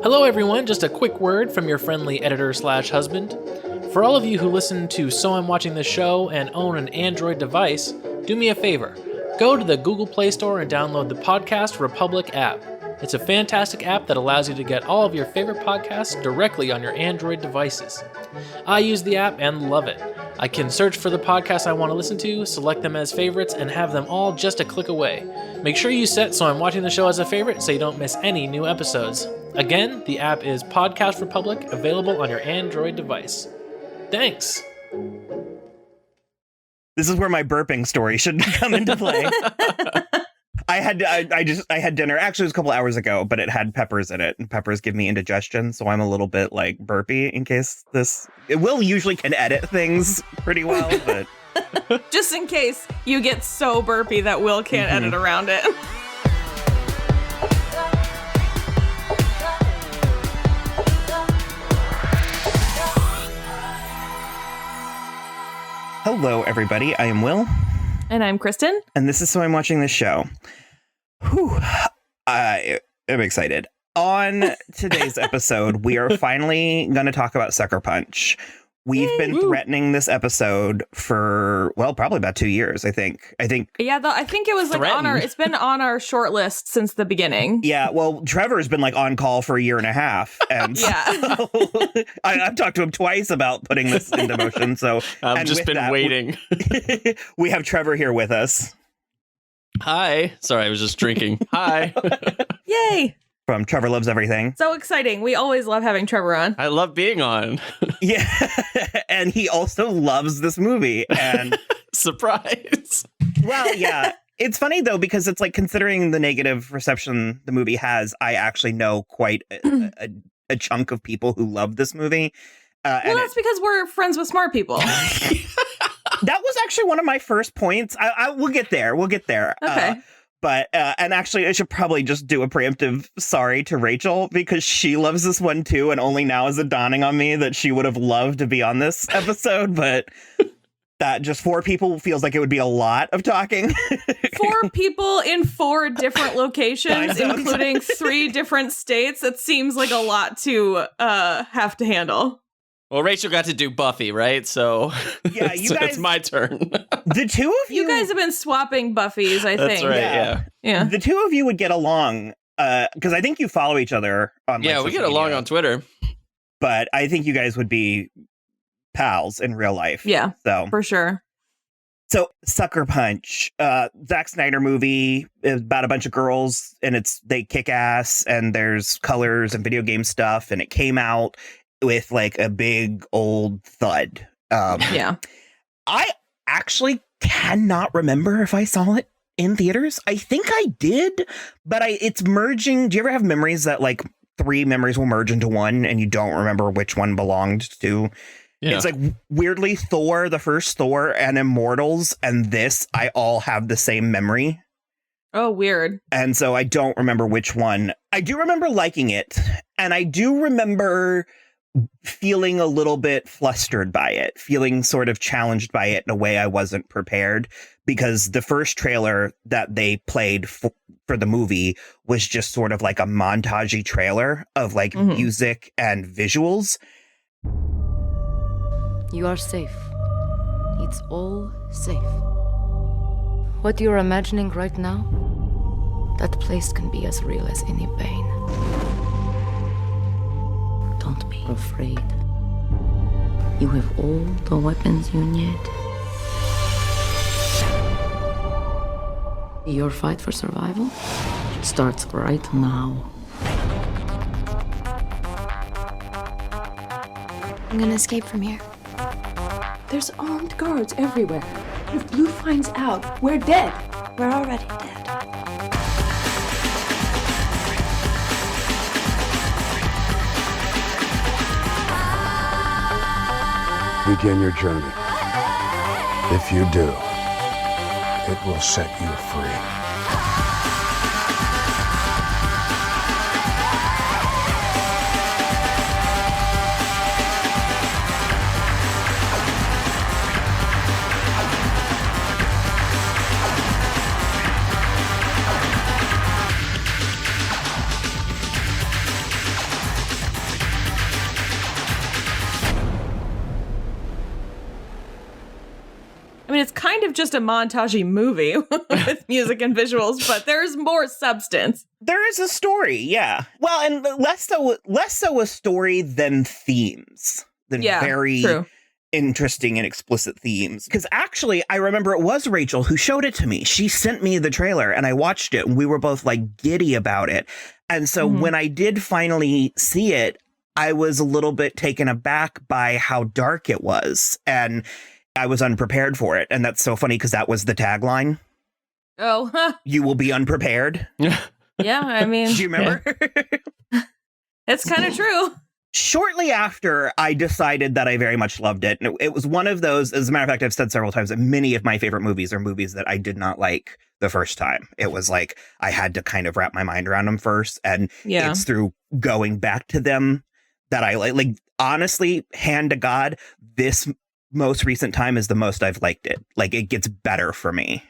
Hello everyone, just a quick word from your friendly editor/husband. For all of you who listen to So I'm Watching This Show and own an Android device, do me a favor. Go to the Google Play Store and download the Podcast Republic app. It's a fantastic app that allows you to get all of your favorite podcasts directly on your Android devices. I use the app and love it. I can search for the podcasts I want to listen to, select them as favorites, and have them all just a click away. Make sure you set So I'm Watching the Show as a favorite so you don't miss any new episodes. Again, the app is Podcast Republic, available on your Android device. Thanks! This is where my burping story should come into play. I had dinner, actually it was a couple hours ago, but it had peppers in it, and peppers give me indigestion, so I'm a little bit like burpy in case Will usually can edit things pretty well, but just in case you get so burpy that Will can't edit around it. Hello everybody, I am Will. And I'm Kristen. And this is So I'm Watching This Show. Whew. I am excited. On today's episode, we are finally going to talk about Sucker Punch. We've been threatening this episode for, well, probably about 2 years, I think. Yeah, I think it was like it's been on our short list since the beginning. Yeah, well, Trevor's been like on call for a year and a half. And yeah. So I've talked to him twice about putting this into motion. So I've just been waiting. We have Trevor here with us. Hi. Sorry, I was just drinking. Hi. Yay. From Trevor Loves Everything. So exciting. We always love having Trevor on. I love being on. Yeah. And he also loves this movie. And surprise. Well, yeah. It's funny, though, because it's like considering the negative reception the movie has, I actually know quite a chunk of people who love this movie. Well, that's because we're friends with smart people. That was actually one of my first points. We'll get there. Okay. And actually, I should probably just do a preemptive sorry to Rachel because she loves this one too. And only now is it dawning on me that she would have loved to be on this episode. But that just 4 people feels like it would be a lot of talking. 4 people in 4 different locations, including 3 different states. It seems like a lot to have to handle. Well, Rachel got to do Buffy, right? So yeah, you guys, it's my turn. The two of you guys have been swapping Buffys, I think. That's right, yeah. The two of you would get along because I think you follow each other on we get along on Twitter. But I think you guys would be pals in real life. Yeah, so for sure. So Sucker Punch, Zack Snyder movie is about a bunch of girls and they kick ass and there's colors and video game stuff and it came out with like a big old thud. Yeah. I actually cannot remember if I saw it in theaters. I think I did, but it's merging. Do you ever have memories that like 3 memories will merge into one and you don't remember which one belonged to? Yeah. It's like weirdly Thor, the first Thor and Immortals and this, I all have the same memory. Oh, weird. And so I don't remember which one. I do remember liking it. And I do remember feeling a little bit flustered by it, feeling sort of challenged by it in a way I wasn't prepared, because the first trailer that they played for the movie was just sort of like a montagey trailer of like music and visuals. You are safe. It's all safe. What you're imagining right now, that place can be as real as any pain. Don't be afraid. You have all the weapons you need. Your fight for survival starts right now. I'm gonna escape from here. There's armed guards everywhere. If Blue finds out, we're dead. We're already dead. Begin your journey. If you do, it will set you free. kind of just a montagey movie with music and visuals, but there's more substance. There is a story, yeah. Well, and less so a story than themes. Than very true. Interesting and explicit themes. Because actually, I remember it was Rachel who showed it to me. She sent me the trailer and I watched it and we were both like giddy about it. And so when I did finally see it, I was a little bit taken aback by how dark it was. And I was unprepared for it. And that's so funny because that was the tagline. Oh, huh. You will be unprepared. Yeah, I mean. Do you remember? It's kind of true. Shortly after, I decided that I very much loved it. And it was one of those, as a matter of fact, I've said several times that many of my favorite movies are movies that I did not like the first time. It was like I had to kind of wrap my mind around them first. And it's through going back to them that I like, honestly, hand to God, this most recent time is the most I've liked it. Like, it gets better for me.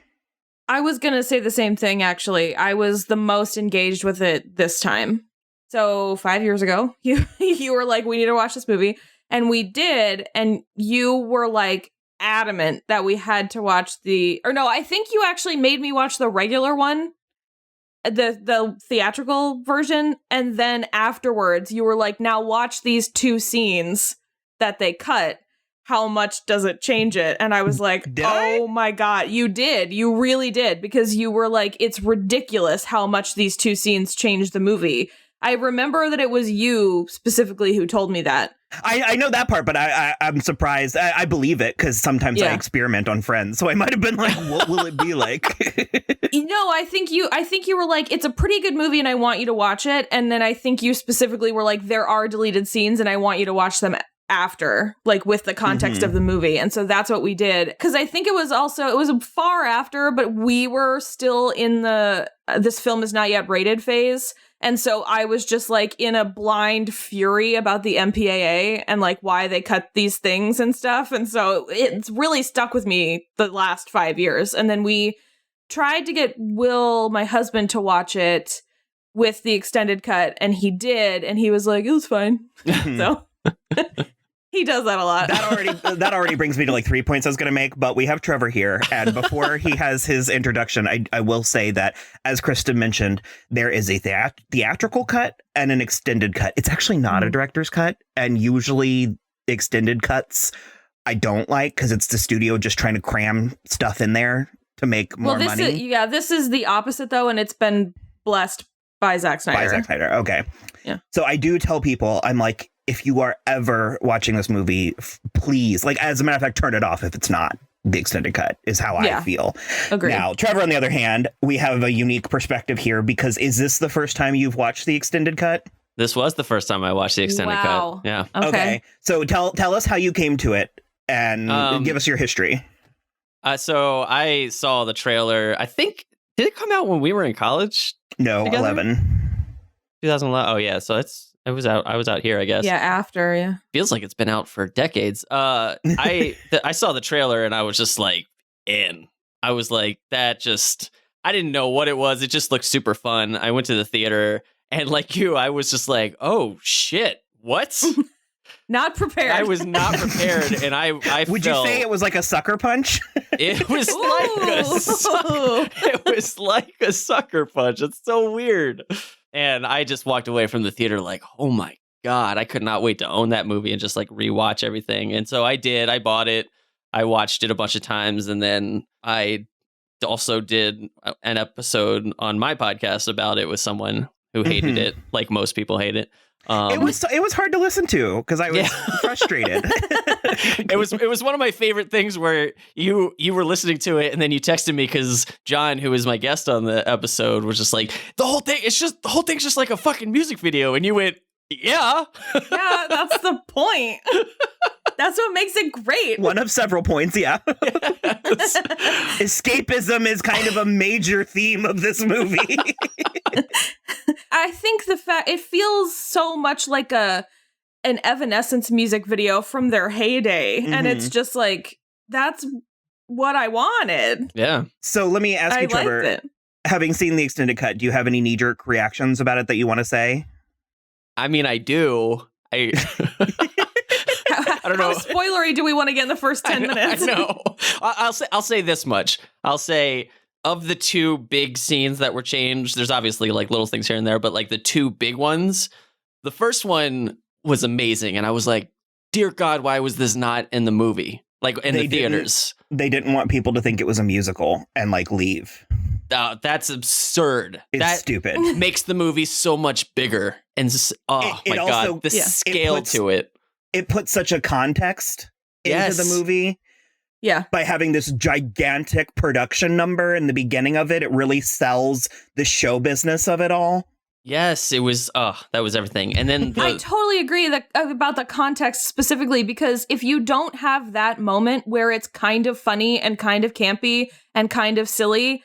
I was going to say the same thing, actually. I was the most engaged with it this time. So 5 years ago, you were like, we need to watch this movie. And we did. And you were like adamant that we had to watch I think you actually made me watch the regular one, the theatrical version. And then afterwards, you were like, now watch these two scenes that they cut. How much does it change it? And I was like, my God, you did. You really did. Because you were like, it's ridiculous how much these two scenes changed the movie. I remember that it was you specifically who told me that. I know that part, but I'm surprised. I believe it because sometimes I experiment on friends. So I might have been like, what will it be like? No, I think you were like, it's a pretty good movie and I want you to watch it. And then I think you specifically were like, there are deleted scenes and I want you to watch them after, like with the context of the movie. And so that's what we did. Because I think it was far after, but we were still in the this film is not yet rated phase. And so I was just like in a blind fury about the MPAA and like why they cut these things and stuff. And so it's really stuck with me the last 5 years. And then we tried to get Will, my husband, to watch it with the extended cut. And he did. And he was like, it was fine. So he does that a lot. That already brings me to like 3 points I was going to make, but we have Trevor here. And before he has his introduction, I will say that, as Kristen mentioned, there is a theatrical cut and an extended cut. It's actually not a director's cut. And usually extended cuts I don't like because it's the studio just trying to cram stuff in there to make more money. This is the opposite, though, and it's been blessed by Zack Snyder. Okay. Yeah. So I do tell people, I'm like, if you are ever watching this movie, please, like, as a matter of fact, turn it off if it's not the extended cut, is how I feel. Agreed. Now, Trevor, on the other hand, we have a unique perspective here because is this the first time you've watched the extended cut? This was the first time I watched the extended cut. Yeah. Okay. So tell us how you came to it and give us your history. So I saw the trailer. I think, did it come out when we were in college? No, together? 2011. Oh, yeah. So I was out here, I guess. Yeah, after, yeah. Feels like it's been out for decades. I saw the trailer and I was just like, in. I was like, I didn't know what it was. It just looked super fun. I went to the theater and like you, I was just like, oh shit, what? Not prepared. I was not prepared. And I Would you say it was like a sucker punch? It was like a sucker punch. It's so weird. And I just walked away from the theater like, oh my God, I could not wait to own that movie and just like rewatch everything. And so I did. I bought it. I watched it a bunch of times. And then I also did an episode on my podcast about it with someone who hated it, like most people hate it. It was hard to listen to because I was frustrated. It was one of my favorite things where you were listening to it and then you texted me because John, who was my guest on the episode, was just like, the whole thing's just like a fucking music video, and you went, yeah, that's the point. That's what makes it great. One of several points, yeah. Yes. Escapism is kind of a major theme of this movie. I think it feels so much like an Evanescence music video from their heyday. And it's just like, that's what I wanted. Yeah. So let me ask you, Trevor, having seen the extended cut, do you have any knee-jerk reactions about it that you want to say? I mean, I do. I don't know. How spoilery do we want to get in the first 10 minutes? I know. I'll say this much. I'll say of the two big scenes that were changed, there's obviously like little things here and there, but like the two big ones, the first one was amazing. And I was like, dear God, why was this not in the movie? Like in the theaters. They didn't want people to think it was a musical and like leave. That's absurd. It's stupid. Makes the movie so much bigger. And God, the scale to it. It puts such a context into the movie. Yeah. By having this gigantic production number in the beginning of it, it really sells the show business of it all. Yes, it was. That was everything. And then I totally agree about the context specifically, because if you don't have that moment where it's kind of funny and kind of campy and kind of silly,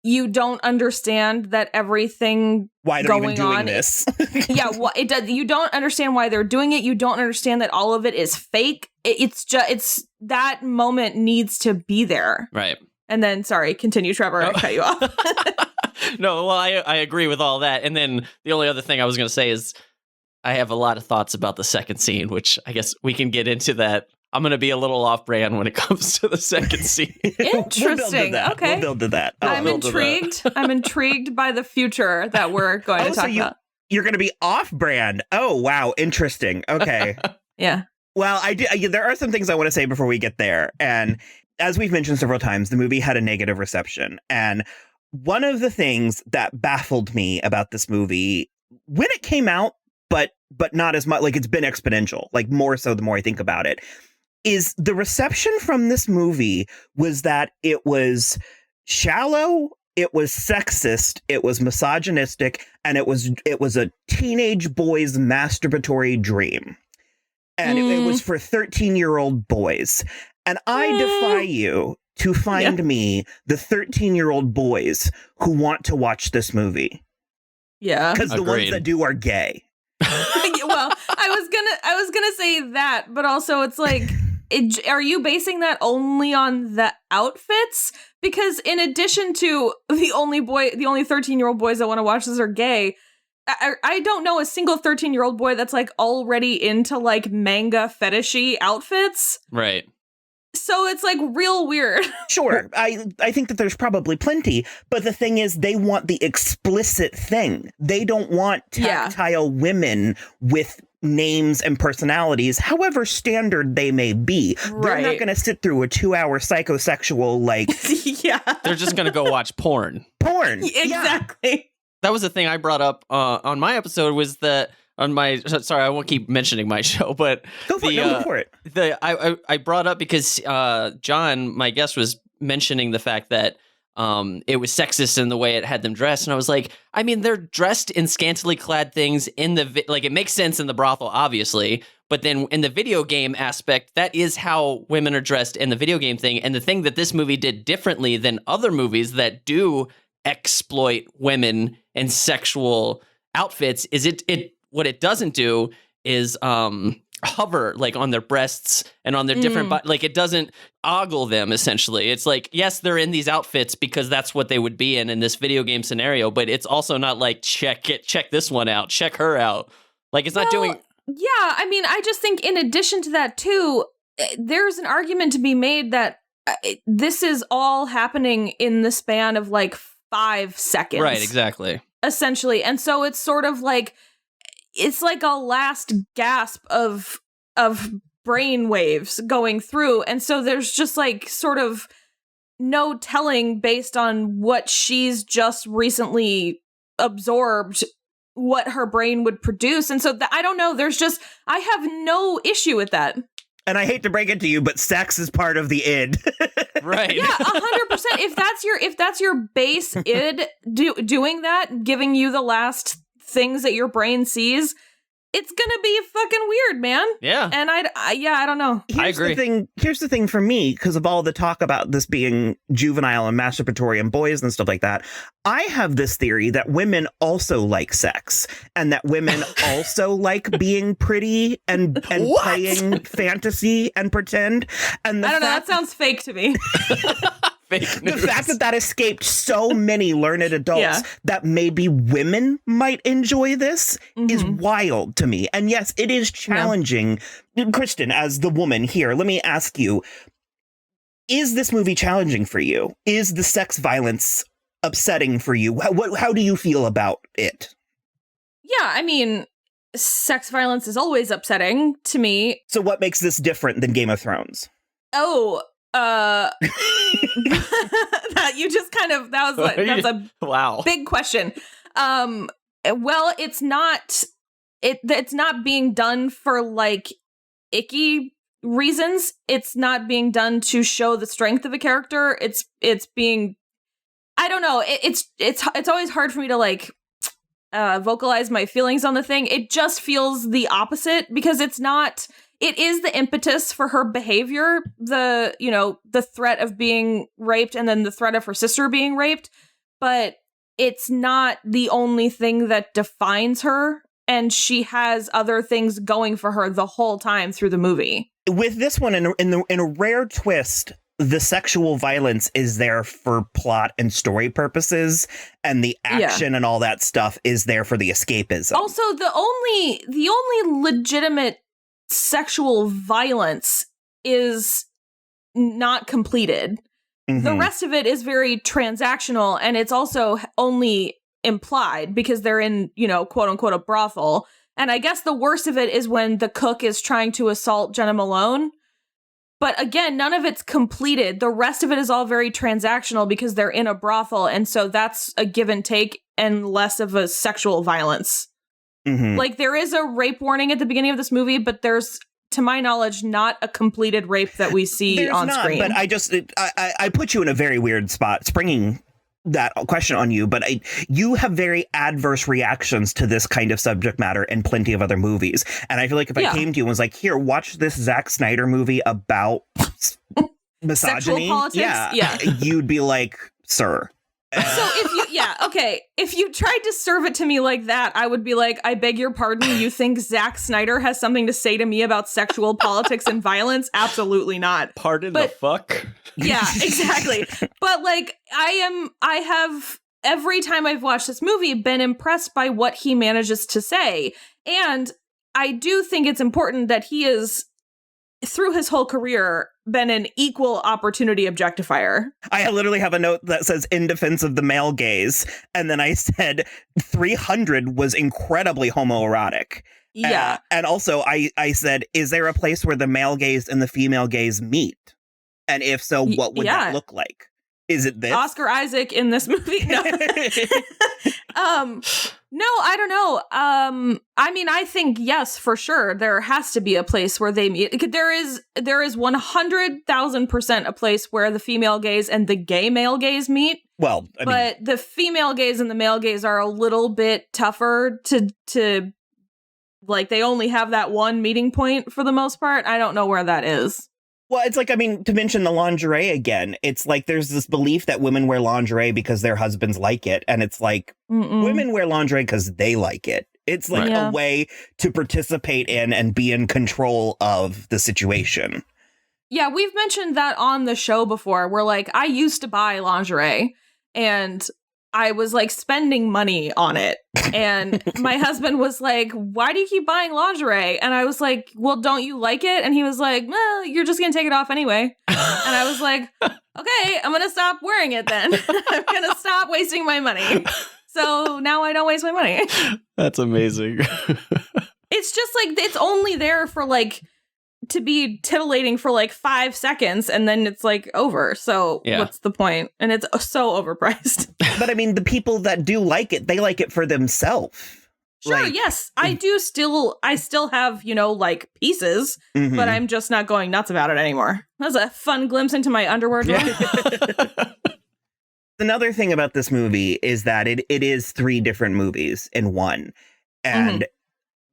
you don't understand that everything why they're even doing this. It does. You don't understand why they're doing it. You don't understand that all of it is fake. It's that moment needs to be there. Right. And then, sorry, continue, Trevor. I cut you off. No, well, I agree with all that. And then the only other thing I was going to say is I have a lot of thoughts about the second scene, which I guess we can get into that. I'm going to be a little off brand when it comes to the second scene. Interesting. Okay. We'll build to that. I'm intrigued. I'm intrigued by the future that we're going to talk about. You're going to be off brand. Oh, wow. Interesting. Okay. Yeah. Well, there are some things I want to say before we get there. And as we've mentioned several times, the movie had a negative reception. And one of the things that baffled me about this movie when it came out, but not as much, like it's been exponential, like more so the more I think about it, is the reception from this movie was that it was shallow, it was sexist, it was misogynistic, and it was a teenage boy's masturbatory dream. And it was for 13-year-old boys. And I defy you to find me the 13-year-old boys who want to watch this movie. Yeah. Because the ones that do are gay. Well, I was gonna say that, but also it's like, are you basing that only on the outfits? Because in addition to the only 13-year-old boys that want to watch this are gay, I don't know a single 13-year-old boy that's like already into like manga fetishy outfits. Right. So it's like real weird. Sure. I think that there's probably plenty. But the thing is, they want the explicit thing. They don't want tactile women with names and personalities, however standard they may be. Right. They're not going to sit through a 2-hour psychosexual, like... They're just going to go watch porn. Exactly. Yeah. That was the thing I brought up on my episode was that... Sorry, I won't keep mentioning my show, but go for it. I brought up because John, my guest, was mentioning the fact that it was sexist in the way it had them dressed, and I was like, I mean, they're dressed in scantily clad things in the like it makes sense in the brothel, obviously, but then in the video game aspect, that is how women are dressed in the video game thing, and the thing that this movie did differently than other movies that do exploit women in sexual outfits is it what it doesn't do is hover like on their breasts and on their different like it doesn't ogle them essentially. It's like, yes, they're in these outfits because that's what they would be in this video game scenario, but it's also not like check this one out, check her out. Like it's not doing. Yeah, I mean, I just think in addition to that too, there's an argument to be made that this is all happening in the span of like 5 seconds. Right, exactly. Essentially. And so it's sort of like it's like a last gasp of brain waves going through. And so there's just like sort of no telling based on what she's just recently absorbed what her brain would produce. And so I don't know. I have no issue with that. And I hate to break it to you, but sex is part of the id. Right. Yeah, 100%. If that's your base id doing that, giving you the last things that your brain sees, it's gonna be fucking weird, man. Yeah. And I don't know. I agree. Here's the thing for me, because of all the talk about this being juvenile and masturbatory and boys and stuff like that, I have this theory that women also like sex and that women also like being pretty and playing fantasy and pretend. And I don't know. That sounds fake to me. fake news. The fact that escaped so many learned adults that maybe women might enjoy this is wild to me. And yes, it is challenging. Kristen, as the woman here, let me ask you, is this movie challenging for you? Is the sex violence upsetting for you? How do you feel about it? Yeah, I mean, sex violence is always upsetting to me. So what makes this different than Game of Thrones? Oh, that you just kind of, that's a wow big question. Well, it's not being done for like icky reasons. It's not being done to show the strength of a character. It's being, I don't know. It's always hard for me to like vocalize my feelings on the thing. It just feels the opposite because it is the impetus for her behavior, the threat of being raped and then the threat of her sister being raped, but it's not the only thing that defines her, and she has other things going for her the whole time through the movie. With this one, in a rare twist, the sexual violence is there for plot and story purposes, and the action and all that stuff is there for the escapism. Also, the only legitimate sexual violence is not completed. The rest of it is very transactional, and it's also only implied because they're in, quote unquote, a brothel. And I guess the worst of it is when the cook is trying to assault Jenna Malone. But again, none of it's completed. The rest of it is all very transactional because they're in a brothel, and so that's a give and take and less of a sexual violence. Like, there is a rape warning at the beginning of this movie, but there's, to my knowledge, not a completed rape that we see on screen. But I put you in a very weird spot, springing that question on you, but you have very adverse reactions to this kind of subject matter in plenty of other movies. And I feel like if I came to you and was like, here, watch this Zack Snyder movie about misogyny, you'd be like, sir. So if you tried to serve it to me like that, I would be like, I beg your pardon, you think Zack Snyder has something to say to me about sexual politics and violence? Absolutely not. The fuck? Yeah, exactly. But like, I have, every time I've watched this movie, been impressed by what he manages to say. And I do think it's important that he is, through his whole career, been an equal opportunity objectifier. I literally have a note that says in defense of the male gaze, and then I said 300 was incredibly homoerotic. Yeah. And also I said, is there a place where the male gaze and the female gaze meet? And if so, what would that look like? Is it this? Oscar Isaac in this movie? No. No, I don't know. I mean, I think, yes, for sure, there has to be a place where they meet. There is 100,000% a place where the female gaze and the gay male gaze meet. Well, but the female gaze and the male gaze are a little bit tougher to like, they only have that one meeting point for the most part. I don't know where that is. Well, it's like, to mention the lingerie again, it's like there's this belief that women wear lingerie because their husbands like it. And it's like, women wear lingerie because they like it. It's like a way to participate in and be in control of the situation. Yeah, we've mentioned that on the show before. We're like, I used to buy lingerie and I was like spending money on it. And my husband was like, why do you keep buying lingerie? And I was like, well, don't you like it? And he was like, well, you're just going to take it off anyway. And I was like, okay, I'm going to stop wearing it then. I'm going to stop wasting my money. So now I don't waste my money. That's amazing. It's just like, it's only there for like, to be titillating for like 5 seconds and then it's like over. So what's the point? And it's so overpriced. But the people that do like it, they like it for themselves. Sure, yes. I still have, like pieces, but I'm just not going nuts about it anymore. That's a fun glimpse into my underwear drawer. Another thing about this movie is that it is 3 different movies in one. And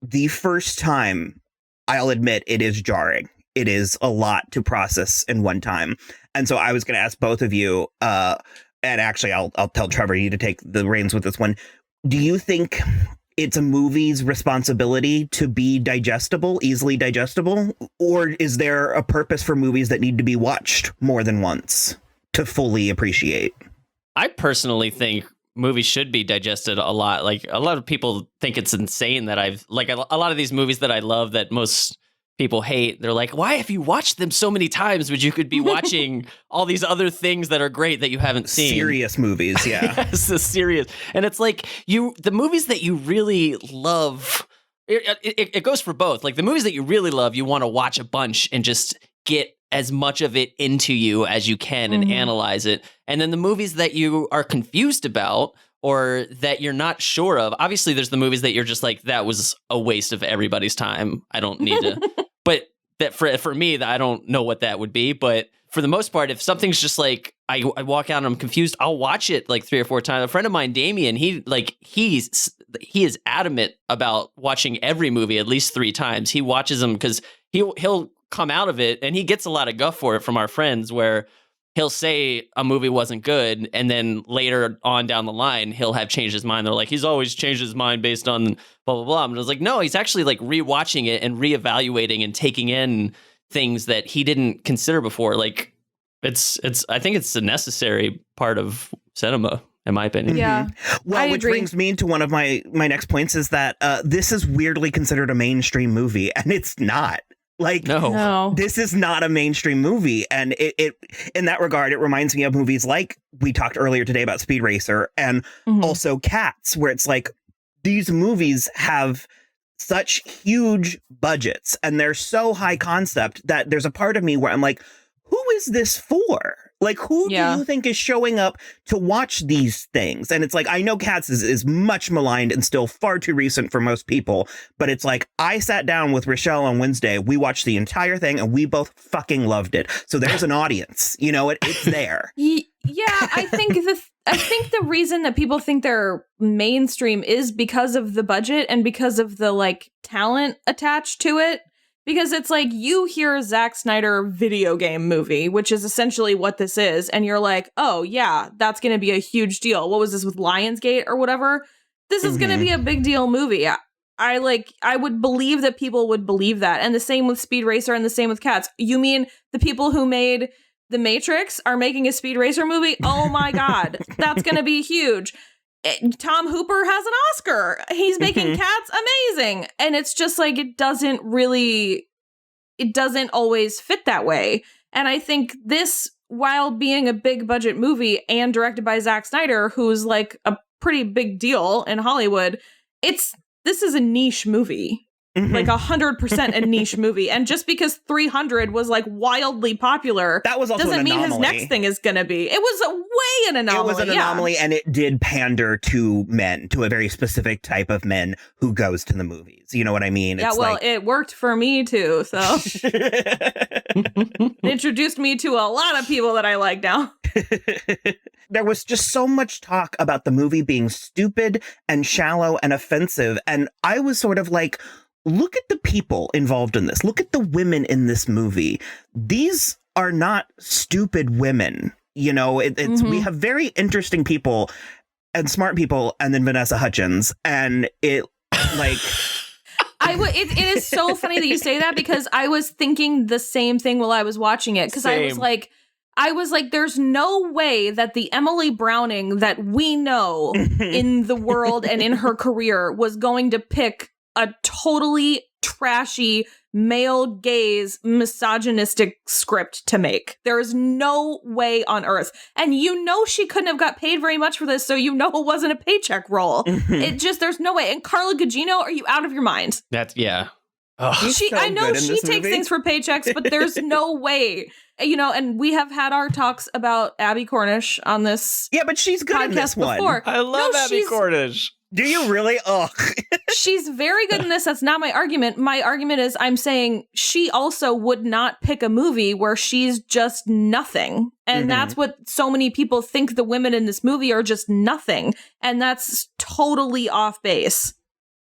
the first time, I'll admit, it is jarring. It is a lot to process in one time. And so I was going to ask both of you, and actually I'll tell Trevor you to take the reins with this one. Do you think it's a movie's responsibility to be digestible, easily digestible? Or is there a purpose for movies that need to be watched more than once to fully appreciate. I personally think movies should be digested a lot. Like, a lot of people think it's insane that I've like a lot of these movies that I love that most people hate. They're like, why have you watched them so many times, but you could be watching all these other things that are great that you haven't seen? Serious movies, yeah. Yes, the serious. And it's like the movies that you really love, it goes for both. Like, the movies that you really love, you want to watch a bunch and just get as much of it into you as you can and analyze it. And then the movies that you are confused about or that you're not sure of, obviously there's the movies that you're just like, that was a waste of everybody's time. I don't need to. But that for me, I don't know what that would be. But for the most part, if something's just like, I walk out and I'm confused, I'll watch it like 3 or 4 times. A friend of mine, Damien, he is adamant about watching every movie at least 3 times. He watches them because he'll come out of it, and he gets a lot of guff for it from our friends, where he'll say a movie wasn't good, and then later on down the line, he'll have changed his mind. They're like, he's always changed his mind based on blah, blah, blah. And I was like, no, he's actually like rewatching it and reevaluating and taking in things that he didn't consider before. Like, I think it's a necessary part of cinema, in my opinion. Yeah. Well, which brings me to one of my next points is that this is weirdly considered a mainstream movie, and it's not. Like, No. This is not a mainstream movie. And it in that regard, it reminds me of movies like we talked earlier today about Speed Racer, and also Cats, where it's like these movies have such huge budgets and they're so high concept that there's a part of me where I'm like, who is this for? Like, who do you think is showing up to watch these things? And it's like, I know Cats is much maligned and still far too recent for most people, but it's like, I sat down with Rochelle on Wednesday, we watched the entire thing, and we both fucking loved it. So there's an audience, you know, it's there. Yeah, I think the reason that people think they're mainstream is because of the budget and because of the like talent attached to it. Because it's like, you hear a Zack Snyder video game movie, which is essentially what this is, and you're like, oh yeah, that's going to be a huge deal. What was this with Lionsgate or whatever? This is going to be a big deal movie. I would believe that people would believe that. And the same with Speed Racer and the same with Cats. You mean the people who made The Matrix are making a Speed Racer movie? Oh my God, that's going to be huge. Tom Hooper has an Oscar. He's making Cats amazing. And it's just like, it doesn't always fit that way. And I think this, while being a big budget movie and directed by Zack Snyder, who's like a pretty big deal in Hollywood, this is a niche movie. Like 100% a niche movie. And just because 300 was like wildly popular, that was also doesn't an mean anomaly. his next thing is going to be. It was way an anomaly. It was an anomaly, and it did pander to men, to a very specific type of men who goes to the movies. You know what I mean? Yeah, well, it worked for me too, so. It introduced me to a lot of people that I like now. There was just so much talk about the movie being stupid and shallow and offensive, and I was sort of like, look at the people involved in this. Look at the women in this movie. These are not stupid women. You know, we have very interesting people and smart people, and then Vanessa Hudgens, and it like. It is so funny that you say that, because I was thinking the same thing while I was watching it, because I was like, there's no way that the Emily Browning that we know in the world and in her career was going to pick a totally trashy, male gaze, misogynistic script to make. There is no way on earth. And you know she couldn't have got paid very much for this, so you know it wasn't a paycheck role. There's no way. And Carla Gugino, are you out of your mind? Yeah. I know she takes things for paychecks, but there's no way. You know, and we have had our talks about Abby Cornish on this. Yeah, but she's good in this one. Before. I love Abby Cornish. Do you really? Ugh. She's very good in this. That's not my argument. My argument is, I'm saying she also would not pick a movie where she's just nothing. And that's what so many people think the women in this movie are, just nothing. And that's totally off base.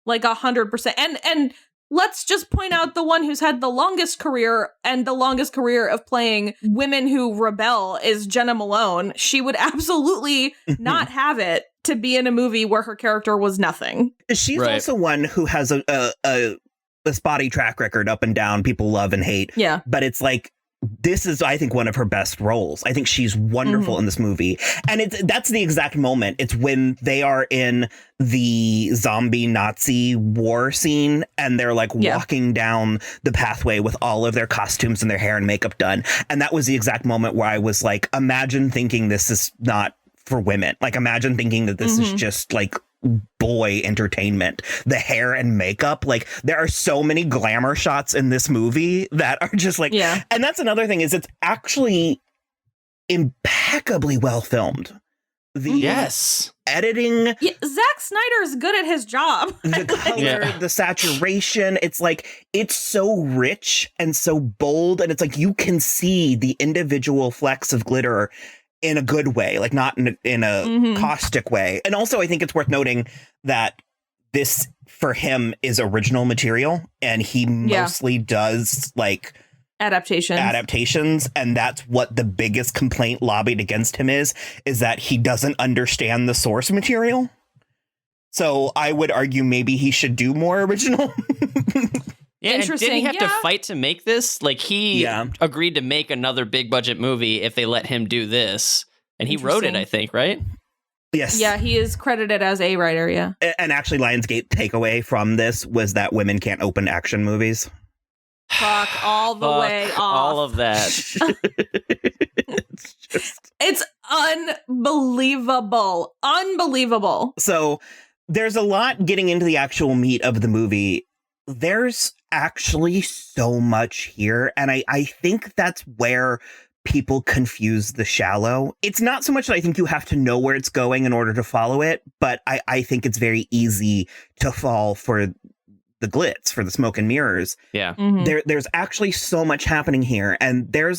Like 100%. And let's just point out the one who's had the longest career and the longest career of playing women who rebel is Jenna Malone. She would absolutely not have it to be in a movie where her character was nothing. She's also one who has a spotty track record up and down, people love and hate. Yeah. But it's like, this is, I think, one of her best roles. I think she's wonderful in this movie. And that's the exact moment. It's when they are in the zombie Nazi war scene and they're like walking down the pathway with all of their costumes and their hair and makeup done. And that was the exact moment where I was like, imagine thinking this is not for women. Like, imagine thinking that this is just like boy entertainment. The hair and makeup, like, there are so many glamour shots in this movie that are just like, and that's another thing, is it's actually impeccably well filmed. The editing, Zack Snyder is good at his job. The color, the saturation, it's like, it's so rich and so bold, and it's like you can see the individual flecks of glitter in a good way, like not in a caustic way. And also, I think it's worth noting that this, for him, is original material, and he mostly does like adaptations. And that's what the biggest complaint lobbied against him is that he doesn't understand the source material. So I would argue maybe he should do more original. Yeah, and didn't he have to fight to make this? Like, he agreed to make another big budget movie if they let him do this. And he wrote it, I think, right? Yes. Yeah, he is credited as a writer, And actually, Lionsgate takeaway from this was that women can't open action movies. Fuck all the way off. All of that. It's unbelievable. Unbelievable. So there's a lot getting into the actual meat of the movie. There's actually so much here, and I think that's where people confuse the shallow. It's not so much that I think you have to know where it's going in order to follow it, but I think it's very easy to fall for the glitz, for the smoke and mirrors. Yeah. There's actually so much happening here, and there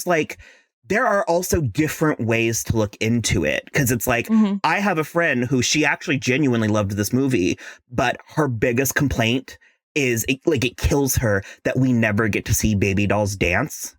are also different ways to look into it, because it's like, I have a friend who, she actually genuinely loved this movie, but her biggest complaint is it kills her that we never get to see baby dolls dance.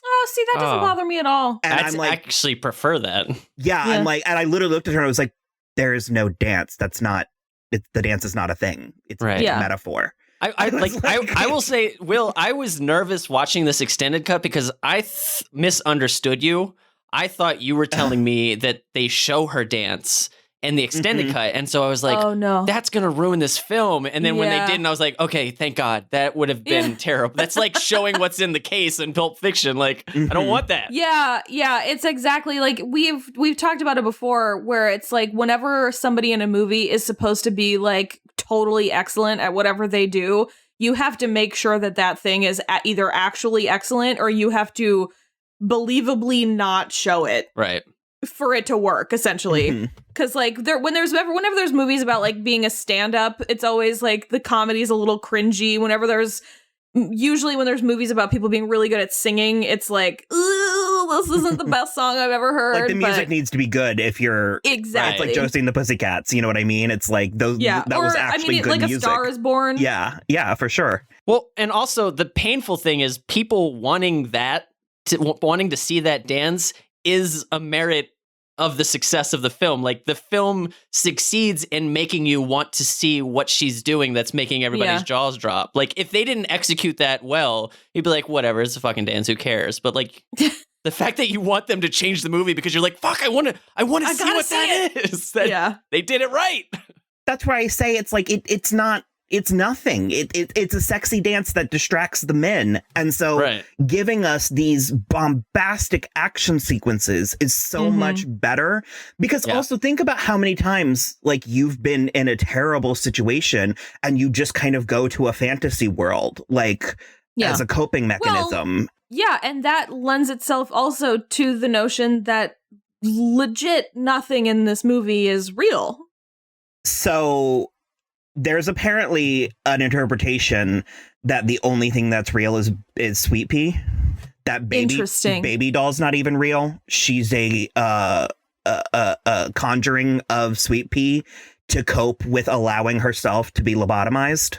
Oh, see, that doesn't bother me at all. And I'm like, actually prefer that. Yeah, I'm like, and I literally looked at her and I was like, there is no dance. That's not, the dance is not a thing. It's a metaphor. I will say, Will, I was nervous watching this extended cut because I misunderstood you. I thought you were telling me that they show her dance in the extended cut. And so I was like, oh no, that's going to ruin this film. And then when they didn't, I was like, okay, thank God. That would have been terrible. That's like showing what's in the case in Pulp Fiction. Like, I don't want that. Yeah. It's exactly like we've talked about it before, where it's like whenever somebody in a movie is supposed to be like totally excellent at whatever they do, you have to make sure that thing is either actually excellent, or you have to believably not show it. Right. For it to work, essentially. Because like whenever there's movies about like being a stand-up, it's always like the comedy's a little cringy. Usually when there's movies about people being really good at singing, it's like, ooh, this isn't the best song I've ever heard. Like, the music needs to be good if you're exactly. It's like Josie and the Pussycats, you know what I mean? It's like those that was actually good like music. A Star Is Born. Yeah, for sure. Well, and also the painful thing is people wanting to see that dance is a merit of the success of the film. Like, the film succeeds in making you want to see what she's doing that's making everybody's jaws drop. Like, if they didn't execute that well, you'd be like, whatever, it's a fucking dance, who cares? But like, the fact that you want them to change the movie because you're like, fuck, I want to see what that is. They did it right. That's why I say it's like, it's nothing. It's a sexy dance that distracts the men. And so giving us these bombastic action sequences is so much better. Because also think about how many times like you've been in a terrible situation and you just kind of go to a fantasy world, like as a coping mechanism. Well, and that lends itself also to the notion that legit nothing in this movie is real. So there's apparently an interpretation that the only thing that's real is Sweet Pea. That baby doll's not even real. She's a conjuring of Sweet Pea to cope with allowing herself to be lobotomized.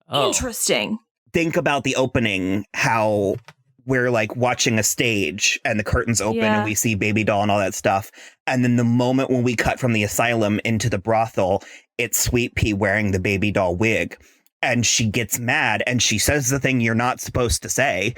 Oh. Interesting. Think about the opening, how we're like watching a stage and the curtains open and we see baby doll and all that stuff. And then the moment when we cut from the asylum into the brothel, it's Sweet Pea wearing the baby doll wig. and she gets mad and she says the thing you're not supposed to say.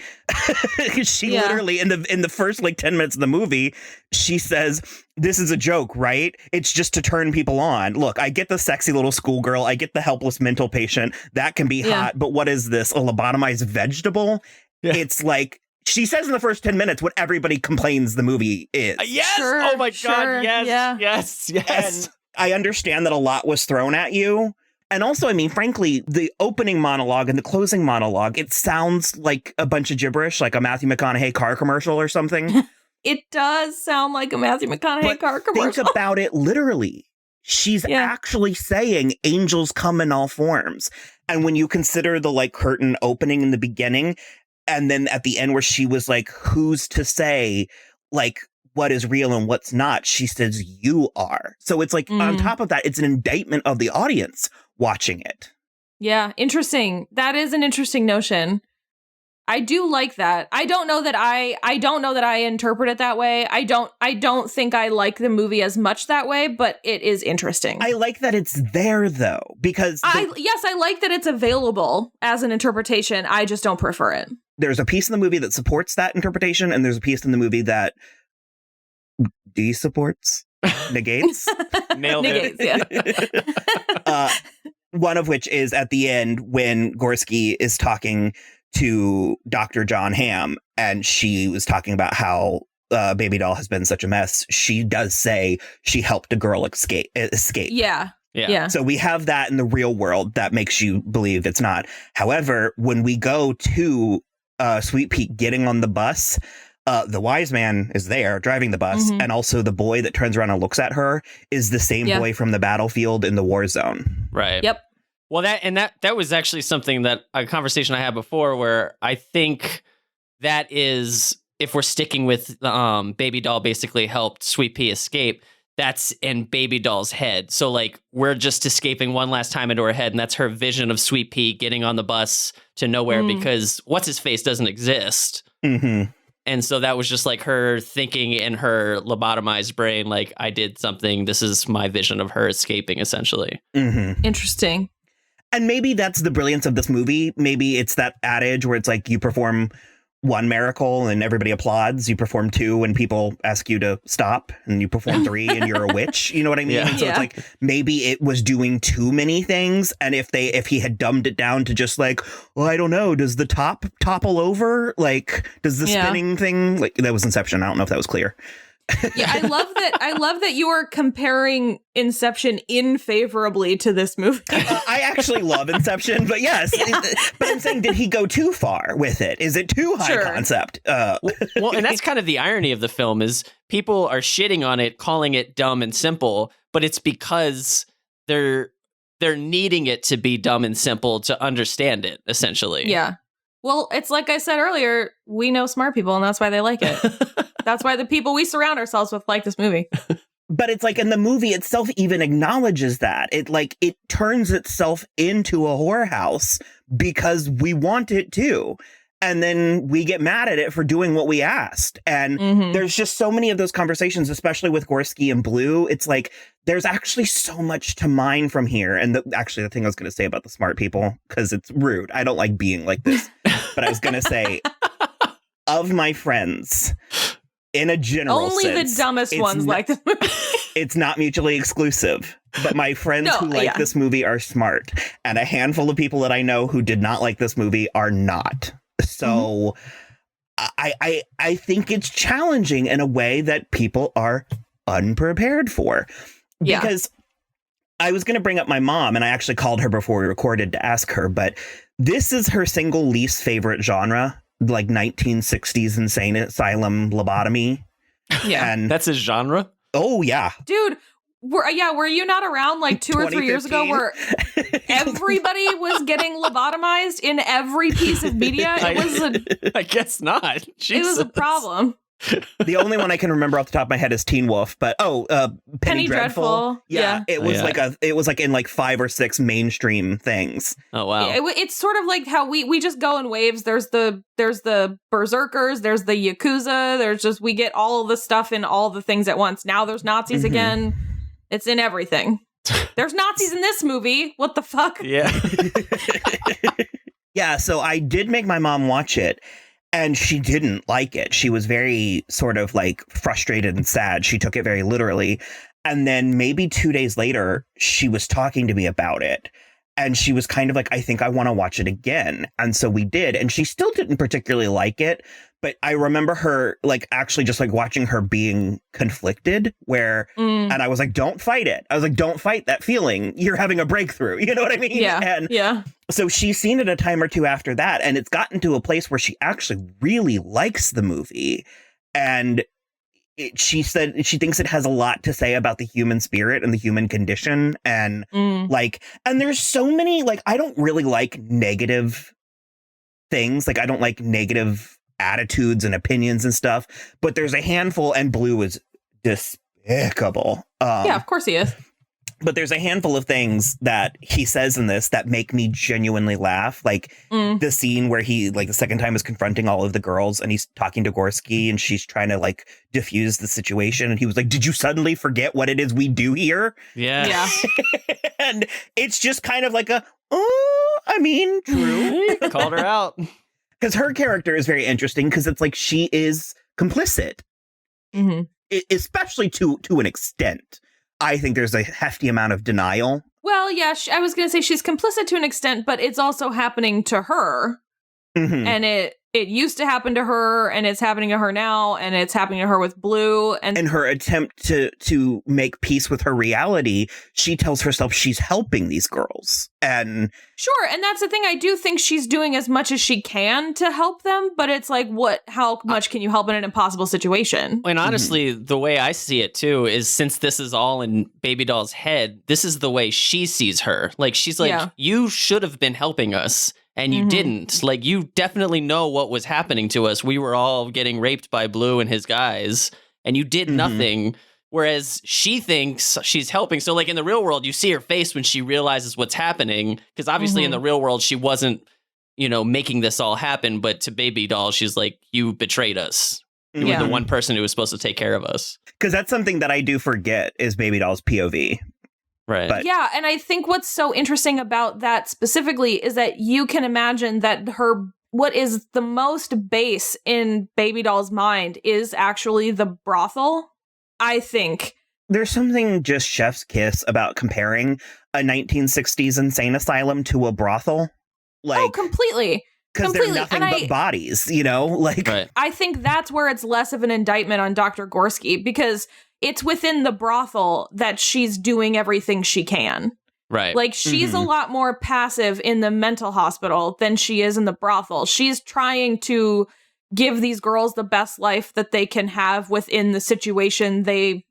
She literally in the first like 10 minutes of the movie, she says, "This is a joke, right? It's just to turn people on. Look, I get the sexy little schoolgirl. I get the helpless mental patient. That can be hot. But what is this? A lobotomized vegetable?" Yeah. It's like, she says in the first 10 minutes what everybody complains the movie is. Yes. Sure, oh my God. Yes. And I understand that a lot was thrown at you. And also, I mean, frankly, the opening monologue and the closing monologue, it sounds like a bunch of gibberish, like a Matthew McConaughey car commercial or something. It does sound like a Matthew McConaughey car commercial. Think about it literally. She's actually saying angels come in all forms. And when you consider the like curtain opening in the beginning, and then at the end where she was like, who's to say like what is real and what's not? She says, you are. So it's like on top of that, it's an indictment of the audience watching it. Yeah, interesting. That is an interesting notion. I do like that. I don't know that I interpret it that way. I don't think I like the movie as much that way, but it is interesting. I like that it's there though, because I like that it's available as an interpretation. I just don't prefer it. There's a piece in the movie that supports that interpretation, and there's a piece in the movie that de-supports, negates. Nailed it. Yeah. One of which is at the end when Gorski is talking to Dr. John Hamm, and she was talking about how Baby Doll has been such a mess. She does say she helped a girl escape. Yeah. So we have that in the real world that makes you believe it's not. However, when we go to Sweet Pea getting on the bus, the wise man is there driving the bus, and also the boy that turns around and looks at her is the same boy from the battlefield in the war zone. Right. Yep. Well, that was actually something that a conversation I had before, where I think that is, if we're sticking with Baby Doll basically helped Sweet Pea escape, that's in Baby Doll's head. So like we're just escaping one last time into her head, and that's her vision of Sweet Pea getting on the bus to nowhere because what's his face doesn't exist. Mm-hmm. And so that was just like her thinking in her lobotomized brain, like, I did something. This is my vision of her escaping, essentially. Mm-hmm. Interesting. And maybe that's the brilliance of this movie. Maybe it's that adage where it's like you perform one miracle and everybody applauds. You perform two and people ask you to stop, and you perform three and you're a witch. You know what I mean? Yeah. So it's like maybe it was doing too many things. And if he had dumbed it down to just like, well, I don't know, does the top topple over? Like, does the spinning thing, like that was Inception. I don't know if that was clear. Yeah, I love that you are comparing Inception unfavorably to this movie. I actually love Inception, but yes. But I'm saying, did he go too far with it? Is it too high concept? Well, and that's kind of the irony of the film is people are shitting on it, calling it dumb and simple, but it's because they're needing it to be dumb and simple to understand it, essentially. Yeah. Well, it's like I said earlier, we know smart people, and that's why they like it. That's why the people we surround ourselves with like this movie. But it's like, in the movie itself even acknowledges that. It turns itself into a whorehouse because we want it to. And then we get mad at it for doing what we asked. And there's just so many of those conversations, especially with Gorski and Blue. It's like, there's actually so much to mine from here. And actually, the thing I was going to say about the smart people, because it's rude. I don't like being like this. But I was going to say, of my friends, in a general only sense, the dumbest ones like this movie. It's not mutually exclusive. But my friends who like this movie are smart. And a handful of people that I know who did not like this movie are not. So I think it's challenging in a way that people are unprepared for. Because I was going to bring up my mom, and I actually called her before we recorded to ask her, but this is her single least favorite genre, like 1960s insane asylum lobotomy. Yeah. And that's his genre? Oh, yeah. Dude, were you not around like 2 or 3 years ago where everybody was getting lobotomized in every piece of media? I guess not. Jesus. It was a problem. The only one I can remember off the top of my head is Teen Wolf, but Penny Dreadful. Yeah, it was like in like 5 or 6 mainstream things. Oh wow. It's sort of like how we just go in waves. There's the berserkers, there's the Yakuza, there's just, we get all of the stuff in all the things at once. Now there's Nazis again. It's in everything. There's Nazis in this movie. What the fuck? Yeah. Yeah, so I did make my mom watch it, and she didn't like it. She was very sort of like frustrated and sad. She took it very literally. And then maybe 2 days later, she was talking to me about it. And she was kind of like, I think I want to watch it again. And so we did. And she still didn't particularly like it. But I remember her like actually just like watching her being conflicted and I was like, don't fight it. I was like, don't fight that feeling. You're having a breakthrough. You know what I mean? Yeah. And yeah. so she's seen it a time or two after that. And it's gotten to a place where she actually really likes the movie. And she said she thinks it has a lot to say about the human spirit and the human condition. And and there's so many, like, I don't really like negative things. Like, I don't like negative attitudes and opinions and stuff, but there's a handful, and Blue is despicable. Yeah, of course he is. But there's a handful of things that he says in this that make me genuinely laugh. Like the scene where he, like, the second time is confronting all of the girls and he's talking to Gorski and she's trying to, like, diffuse the situation. And he was like, did you suddenly forget what it is we do here? Yeah. Yeah. And it's just kind of like true. Called her out. Because her character is very interesting because it's like she is complicit, especially to an extent. I think there's a hefty amount of denial. Well, yeah, I was going to say she's complicit to an extent, but it's also happening to her. And it used to happen to her, and it's happening to her now, and it's happening to her with Blue. And in her attempt to make peace with her reality, she tells herself she's helping these girls. And sure, and that's the thing. I do think she's doing as much as she can to help them, but it's like, how much can you help in an impossible situation? And honestly, the way I see it too is, since this is all in Baby Doll's head, this is the way she sees her. Like, she's like, you should have been helping us. And you didn't. Like, you definitely know what was happening to us. We were all getting raped by Blue and his guys, and you did nothing. Whereas she thinks she's helping. So, like, in the real world, you see her face when she realizes what's happening. Because obviously in the real world, she wasn't, making this all happen. But to Baby Doll, she's like, you betrayed us. You were the one person who was supposed to take care of us. Because that's something that I do forget is Baby Doll's POV. Right. But yeah, and I think what's so interesting about that specifically is that you can imagine that what is the most base in Baby Doll's mind is actually the brothel, I think. There's something just chef's kiss about comparing a 1960s insane asylum to a brothel. Like, oh, completely. Because they're nothing but bodies, Like, right. I think that's where it's less of an indictment on Dr. Gorski, because it's within the brothel that she's doing everything she can. Right. Like, she's a lot more passive in the mental hospital than she is in the brothel. She's trying to give these girls the best life that they can have within the situation they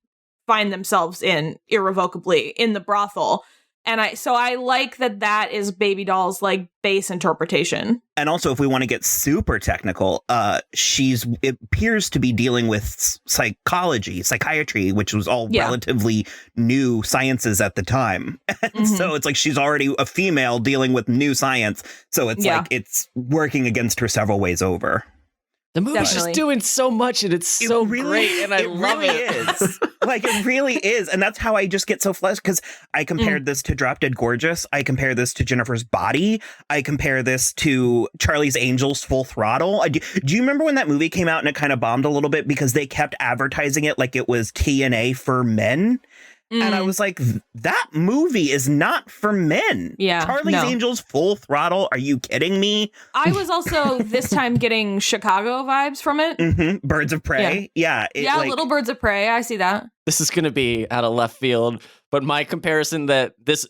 find themselves in irrevocably in the brothel. And I like that is Baby Doll's, like, base interpretation. And also, if we want to get super technical, it appears to be dealing with psychiatry, which was all relatively new sciences at the time. And so it's like she's already a female dealing with new science. So it's like it's working against her several ways over. The movie's just doing so much, and it's so great, and I love it. Is. Like, it really is. And that's how I just get so flushed, because I compared this to Drop Dead Gorgeous. I compare this to Jennifer's Body. I compare this to Charlie's Angels Full Throttle. Do you remember when that movie came out and it kind of bombed a little bit because they kept advertising it like it was TNA for men? And I was like, that movie is not for men. Yeah. Charlie's Angels Full Throttle. Are you kidding me? I was also this time getting Chicago vibes from it. Birds of Prey. Yeah. Little Birds of Prey. I see that. This is going to be out of left field. But my comparison this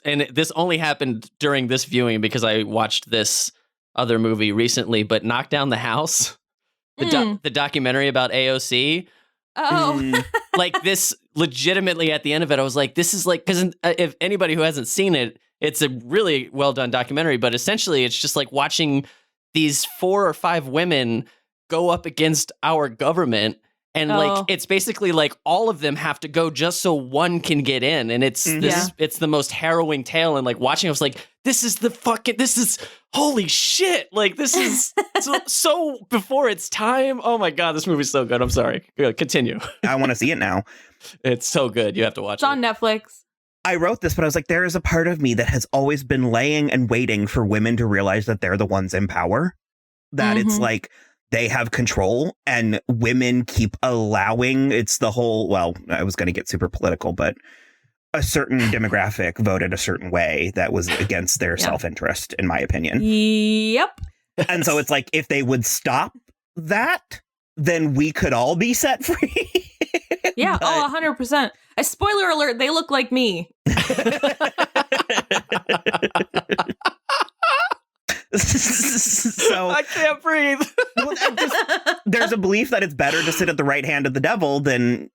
only happened during this viewing because I watched this other movie recently, but Knock Down the House, the documentary about AOC. Oh. Like, this legitimately at the end of it, I was like, this is like, because if anybody who hasn't seen it, it's a really well done documentary, but essentially it's just like watching these 4 or 5 women go up against our government. And like, it's basically like all of them have to go just so one can get in. And it's it's the most harrowing tale. And like watching, I was like, this is holy shit. Like, this is so before its time. Oh my God, this movie's so good. I'm sorry. Continue. I want to see it now. It's so good. You have to watch it. It's on Netflix. I wrote this, but I was like, there is a part of me that has always been laying and waiting for women to realize that they're the ones in power, that it's like they have control, and women keep allowing. It's the whole, well, I was going to get super political, but a certain demographic voted a certain way that was against their self-interest, in my opinion. Yep. And so it's like, if they would stop that, then we could all be set free. Yeah, 100%. A spoiler alert, they look like me. So I can't breathe. There's a belief that it's better to sit at the right hand of the devil than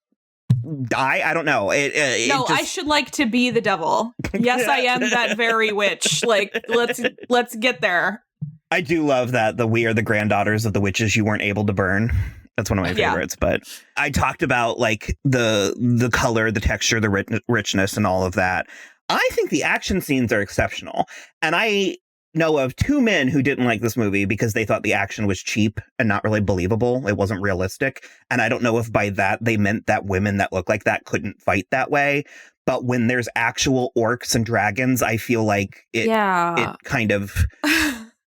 die. I don't know. I should like to be the devil. Yes, I am that very witch. Like, let's get there. I do love that we are the granddaughters of the witches you weren't able to burn. That's one of my favorites. But I talked about like the color, the texture, the richness, and all of that. I think the action scenes are exceptional. And I know of 2 men who didn't like this movie because they thought the action was cheap and not really believable. It wasn't realistic. And I don't know if by that they meant that women that look like that couldn't fight that way. But when there's actual orcs and dragons, I feel like it kind of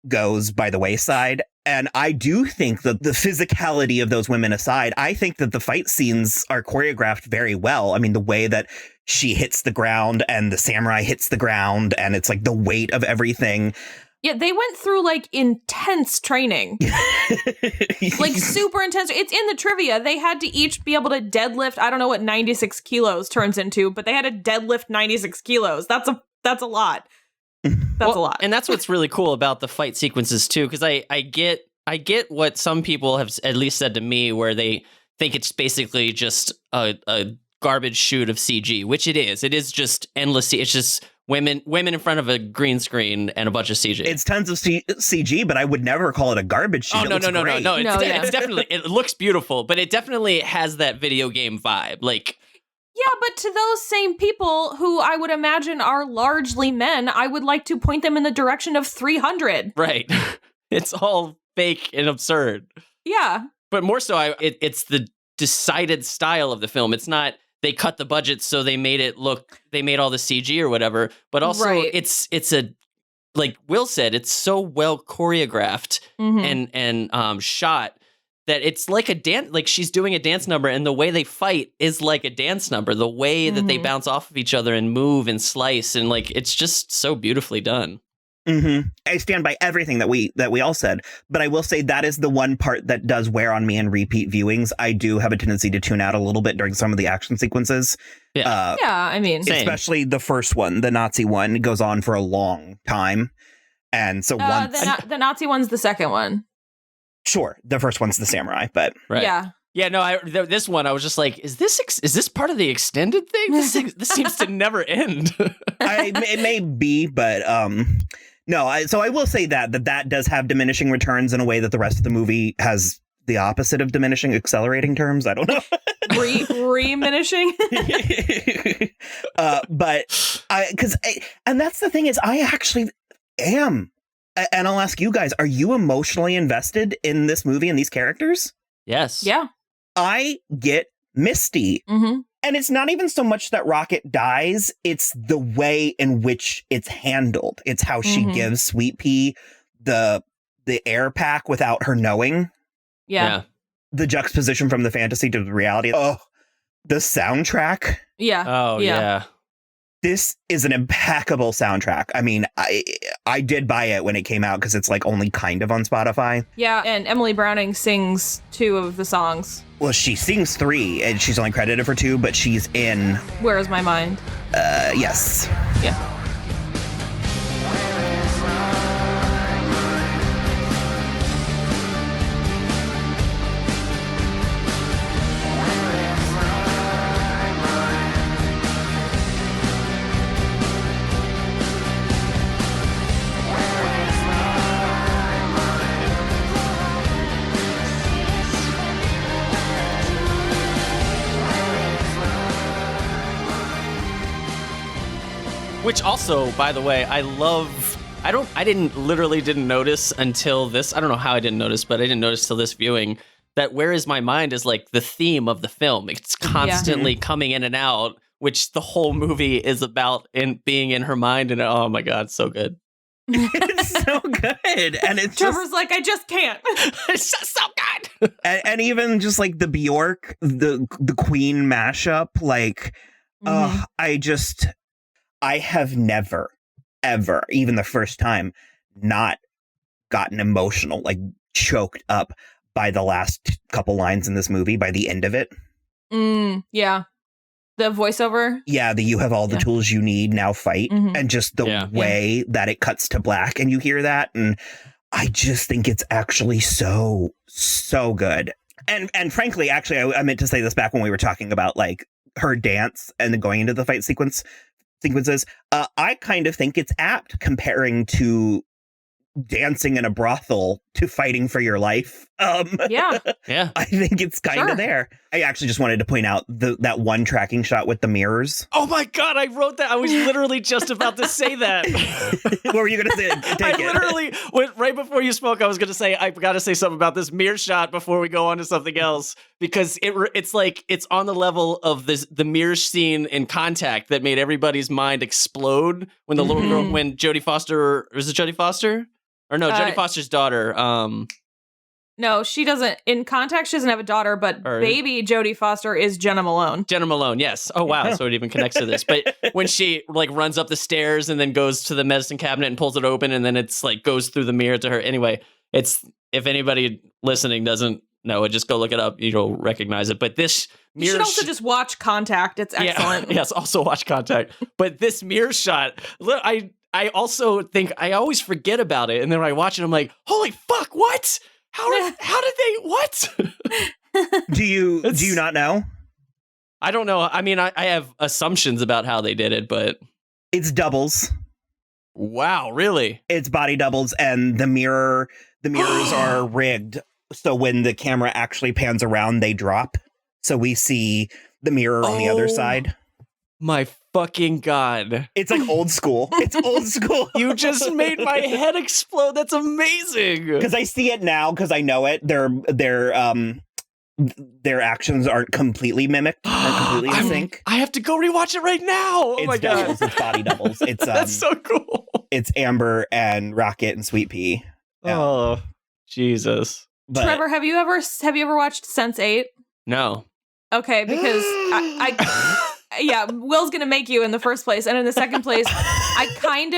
goes by the wayside. And I do think that the physicality of those women aside, I think that the fight scenes are choreographed very well. I mean, the way that she hits the ground and the samurai hits the ground, and it's like the weight of everything. Yeah, they went through like intense training. Like super intense. It's in the trivia. They had to each be able to deadlift. I don't know what 96 kilos turns into, but they had to deadlift 96 kilos. That's a lot. That's a lot. And that's what's really cool about the fight sequences too, because I get what some people have at least said to me, where they think it's basically just a garbage shoot of CG, which it is. It is just endless. It's just women in front of a green screen and a bunch of CG. It's tons of CG, but I would never call it a garbage shoot. Oh, no. It's definitely, it looks beautiful, but it definitely has that video game vibe. Like, yeah, but to those same people who I would imagine are largely men, I would like to point them in the direction of 300. Right. It's all fake and absurd. Yeah. But more so, it's the decided style of the film. It's not they cut the budget so they made all the CG or whatever, but also it's a, like Will said, it's so well choreographed and shot that it's like a dance, like she's doing a dance number, and the way they fight is like a dance number. The way that they bounce off of each other and move and slice, and like it's just so beautifully done. I stand by everything that we all said, but I will say that is the one part that does wear on me in repeat viewings. I do have a tendency to tune out a little bit during some of the action sequences. Yeah, I mean, especially the first one, the Nazi one, goes on for a long time, and so once the Nazi one's the second one. Sure, the first one's the samurai, but yeah. No, this one I was just like, is this part of the extended thing? This seems to never end. It may be, but no. So I will say that does have diminishing returns in a way that the rest of the movie has the opposite of diminishing, accelerating terms. I don't know. Reminishing. But and that's the thing is, I actually am. And I'll ask you guys, are you emotionally invested in this movie and these characters? Yes. Yeah. I get misty. And it's not even so much that Rocket dies. It's the way in which it's handled. It's how she gives Sweet Pea the air pack without her knowing. Yeah. The juxtaposition from the fantasy to the reality. Oh, the soundtrack. Yeah. Oh, yeah. This is an impeccable soundtrack. I mean, I did buy it when it came out because it's like only kind of on Spotify. Yeah, and Emily Browning sings 2 of the songs. Well, she sings 3, and she's only credited for 2, but she's in Where Is My Mind? Yes. Yeah. Which also, by the way, I didn't notice until this. I don't know how I didn't notice, but I didn't notice till this viewing that Where Is My Mind is like the theme of the film. It's constantly coming in and out which the whole movie is about in being in her mind. And oh my God, so good. It's so good. And it's Trevor's like, I just can't. It's just so good. and even just like the Bjork, the Queen mashup, like, I have never, ever, even the first time, not gotten emotional, like choked up by the last couple lines in this movie, by the end of it. Yeah. The voiceover? Yeah, you have all the tools you need, now fight. And just the way that it cuts to black and you hear that. And I just think it's actually so, so good. And frankly, actually, I meant to say this back when we were talking about like her dance and then going into the fight sequences. I kind of think it's apt comparing to dancing in a brothel to fighting for your life. Yeah. I think it's kind of there. I actually just wanted to point out that one tracking shot with the mirrors. Oh my God, I wrote that. I was literally just about to say that. What were you going to say? I literally went right before you spoke. I was going to say, I've got to say something about this mirror shot before we go on to something else, because it's like, it's on the level of the mirror scene in Contact that made everybody's mind explode when the little girl, when Jodie Foster, was it Jodie Foster? Or no, Jodie Foster's daughter. No, she doesn't. In Contact, she doesn't have a daughter, but baby Jodie Foster is Jenna Malone. Jenna Malone, yes. Oh, wow. So it even connects to this. But when she like runs up the stairs and then goes to the medicine cabinet and pulls it open, and then it's like goes through the mirror to her. Anyway, it's, if anybody listening doesn't know it, just go look it up. You'll recognize it. But this mirror, you should also just watch Contact. It's excellent. Yes, also watch Contact. But this mirror shot, I also think I always forget about it, and then when I watch it, I'm like, "Holy fuck! What? How did they? What?" Do you not know? I don't know. I mean, I have assumptions about how they did it, but it's doubles. Wow, really? It's body doubles, and the mirrors are rigged, so when the camera actually pans around, they drop. So we see the mirror on the other side. My fucking God. It's like old school. It's old school. You just made my head explode. That's amazing. Because I see it now, because I know it. Their actions aren't completely mimicked, aren't completely in sync. I have to go rewatch it right now. Oh my God. Doubles. It's body doubles. It's that's so cool. It's Amber and Rocket and Sweet Pea. Oh, Jesus. But, Trevor, have you ever watched Sense8? No. Okay, because yeah, Will's gonna make you in the first place, and in the second place, I kind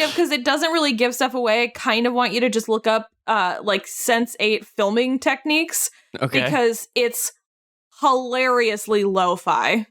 of, because it doesn't really give stuff away. I kind of want you to just look up like Sense8 filming techniques, because it's hilariously lo-fi.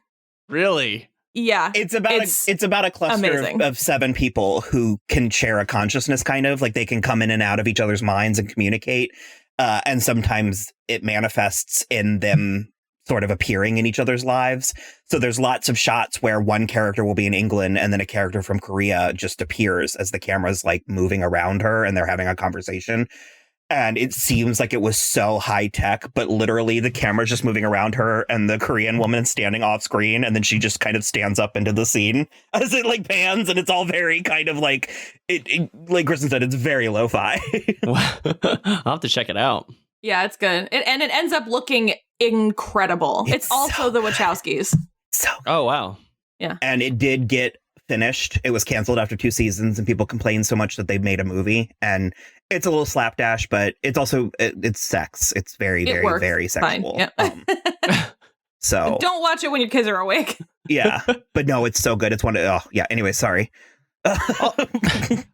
Really? Yeah, it's about a cluster of 7 people who can share a consciousness, kind of like they can come in and out of each other's minds and communicate, and sometimes it manifests in them sort of appearing in each other's lives. So there's lots of shots where one character will be in England and then a character from Korea just appears as the camera's like moving around her and they're having a conversation. And it seems like it was so high tech, but literally the camera's just moving around her and the Korean woman standing off screen. And then she just kind of stands up into the scene as it like pans. And it's all very kind of like, it like Kristen said, it's very lo-fi. I'll have to check it out. Yeah, it's good. And it ends up looking incredible. It's also so the Wachowskis. So good. Oh, wow. Yeah. And it did get finished. It was canceled after 2 seasons and people complained so much that they made a movie. And it's a little slapdash, but it's also, it's sex. It's very, very, very sexual. Yeah. So don't watch it when your kids are awake. Yeah. But no, it's so good. It's one of, oh, yeah. Anyway, sorry.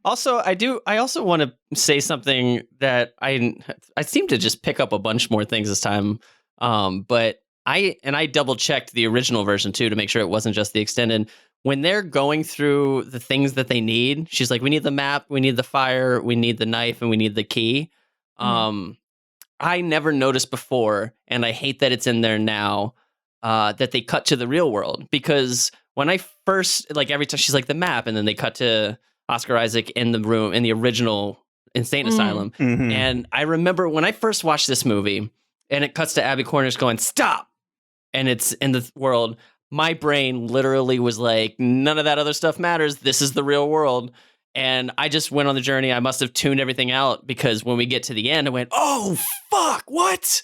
Also, I also want to say something that I seem to just pick up a bunch more things this time. But I double checked the original version too to make sure it wasn't just the extended. When they're going through the things that they need, she's like, we need the map, we need the fire, we need the knife, and we need the key. I never noticed before, and I hate that it's in there now, that they cut to the real world, because when I first, like every time she's like the map, and then they cut to Oscar Isaac in the room in the original insane asylum. Mm-hmm. And I remember when I first watched this movie and it cuts to Abby Cornish going, stop. And it's in the world. My brain literally was like, none of that other stuff matters. This is the real world. And I just went on the journey. I must have tuned everything out because when we get to the end, I went, oh, fuck, what?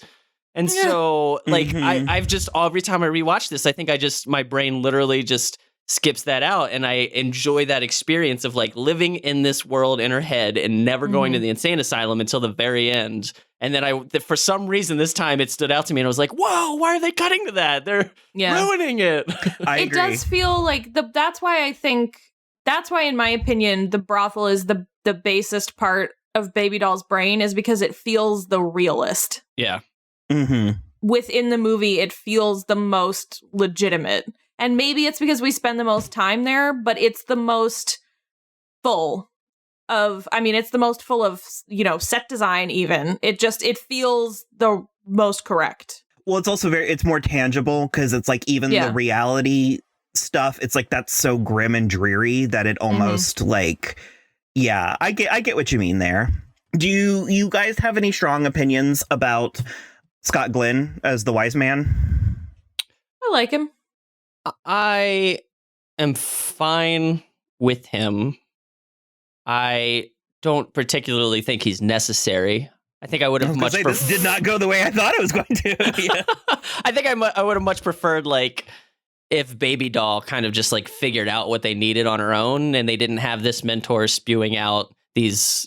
And so, like, I've just, every time I rewatch this, I think my brain literally just skips that out. And I enjoy that experience of, like, living in this world in her head and never going to the insane asylum until the very end. And then for some reason, this time it stood out to me and I was like, whoa, why are they cutting to that? They're ruining it. I agree. It does feel like that's why in my opinion, the brothel is the basest part of Baby Doll's brain, is because it feels the realest. Yeah. Within the movie, it feels the most legitimate. And maybe it's because we spend the most time there, but it's the most full of, set design even. It feels the most correct. Well, it's also it's more tangible because it's like even the reality stuff, it's like that's so grim and dreary that it almost like, yeah, I get what you mean there. Do you guys have any strong opinions about Scott Glenn as the wise man? I like him. I am fine with him. I don't particularly think he's necessary. I think I would have this did not go the way I thought it was going to. Yeah. I think I would have much preferred, like, if Baby Doll kind of just, like, figured out what they needed on her own and they didn't have this mentor spewing out these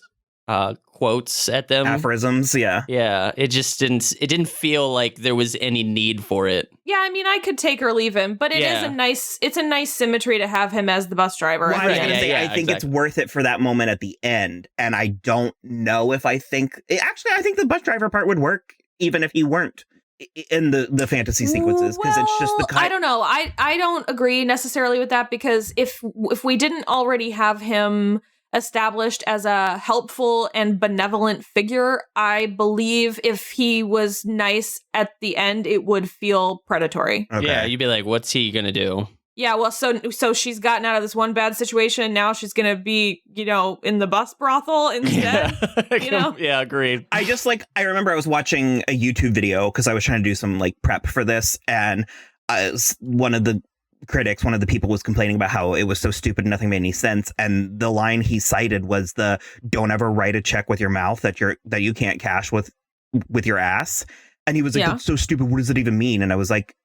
quotes at them. Aphorisms, yeah. Yeah, it didn't feel like there was any need for it. Yeah, I mean, I could take or leave him, but it's a nice symmetry to have him as the bus driver. Well, I was going to say, I think it's worth it for that moment at the end, and I don't know if I think the bus driver part would work even if he weren't in the fantasy sequences, because it's just the kind. I don't know. I don't agree necessarily with that, because if we didn't already have him established as a helpful and benevolent figure, I believe if he was nice at the end, it would feel predatory. Okay. Yeah, you'd be like, what's he gonna do? Yeah, well, so she's gotten out of this one bad situation. Now she's gonna be, in the bus brothel instead. Yeah, agreed. I remember I was watching a YouTube video because I was trying to do some like prep for this, and one of the people was complaining about how it was so stupid and nothing made any sense. And the line he cited was don't ever write a check with your mouth that you can't cash with your ass. And he was like, that's so stupid. What does it even mean? And I was like,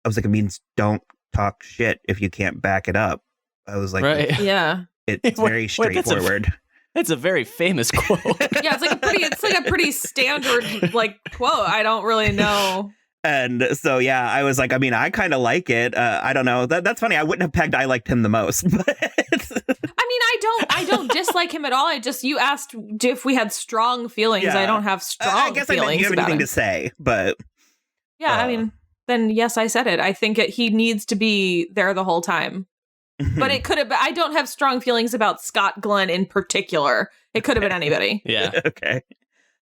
it means don't talk shit if you can't back it up. I was like, right. Yeah, it's very straightforward. That's a very famous quote. Yeah, it's like a pretty standard like quote. I don't really know. And so, yeah, I was like, I mean, I kind of like it. I don't know. That's funny. I wouldn't have pegged I liked him the most. But I mean, I don't dislike him at all. You asked if we had strong feelings. Yeah. I don't have strong feelings. I guess I meant you have anything to say, but. Yeah, I mean, then yes, I said it. I think he needs to be there the whole time. But it could have been, I don't have strong feelings about Scott Glenn in particular. It could have been anybody. Yeah. Okay.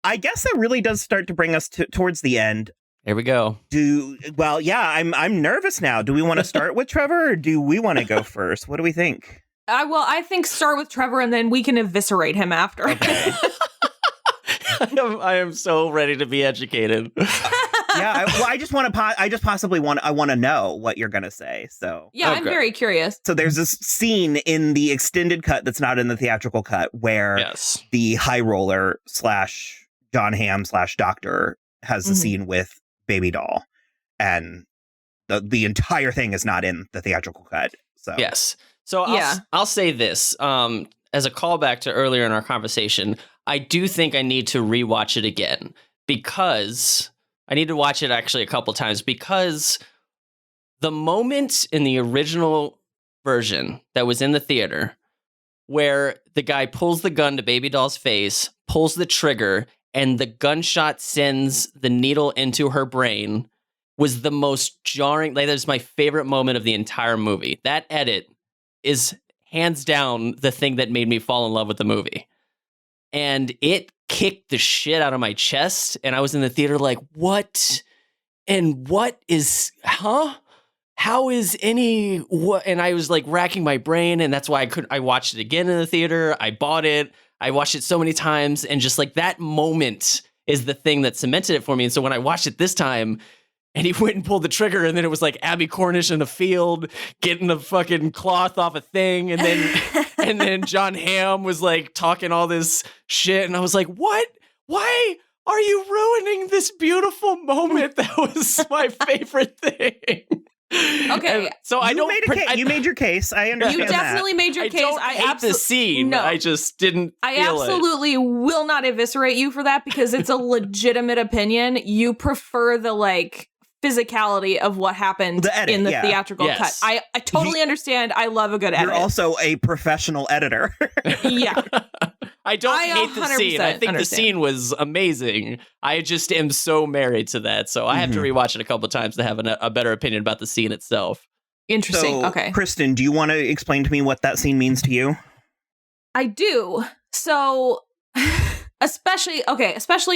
I guess that really does start to bring us towards the end. Here we go. I'm nervous now. Do we want to start with Trevor, or do we want to go first? What do we think? I think start with Trevor and then we can eviscerate him after. Okay. I am so ready to be educated. Yeah, I want to know what you're going to say. So yeah, I'm very curious. So there's this scene in the extended cut that's not in the theatrical cut where the high roller / John Hamm / doctor has a scene with Baby Doll, and the entire thing is not in the theatrical cut. So yes. So I'll say this as a callback to earlier in our conversation. I do think I need to rewatch it again, because I need to watch it actually a couple times, because the moment in the original version that was in the theater where the guy pulls the gun to Baby Doll's face, pulls the trigger, and the gunshot sends the needle into her brain was the most jarring. Like, that's my favorite moment of the entire movie. That edit is hands down the thing that made me fall in love with the movie. And it kicked the shit out of my chest. And I was in the theater like, what? And what is, how is what? And I was like racking my brain. And that's why I watched it again in the theater. I bought it. I watched it so many times, and just like that moment is the thing that cemented it for me. And so when I watched it this time and he went and pulled the trigger, and then it was like Abby Cornish in a field getting the fucking cloth off a thing. And then John Hamm was like talking all this shit. And I was like, what? Why Are you ruining this beautiful moment? That was my favorite thing. Okay, And so I You don't. you made your case. I understand you definitely made your I case. don't hate the scene. No. I just didn't. I feel it. absolutely will not eviscerate you for that because it's a legitimate opinion. You prefer the like physicality of what happened The edit, in the yeah. theatrical Yes. cut. I totally understand. I love a good edit. You're also a professional editor. Yeah. I don't I hate the scene. I 100% think the understand. scene was amazing. I just am so married to that. So I have to rewatch it a couple of times to have a better opinion about the scene itself. Interesting. So, Okay. Kristen, do you want to explain to me what that scene means to you? I do. So especially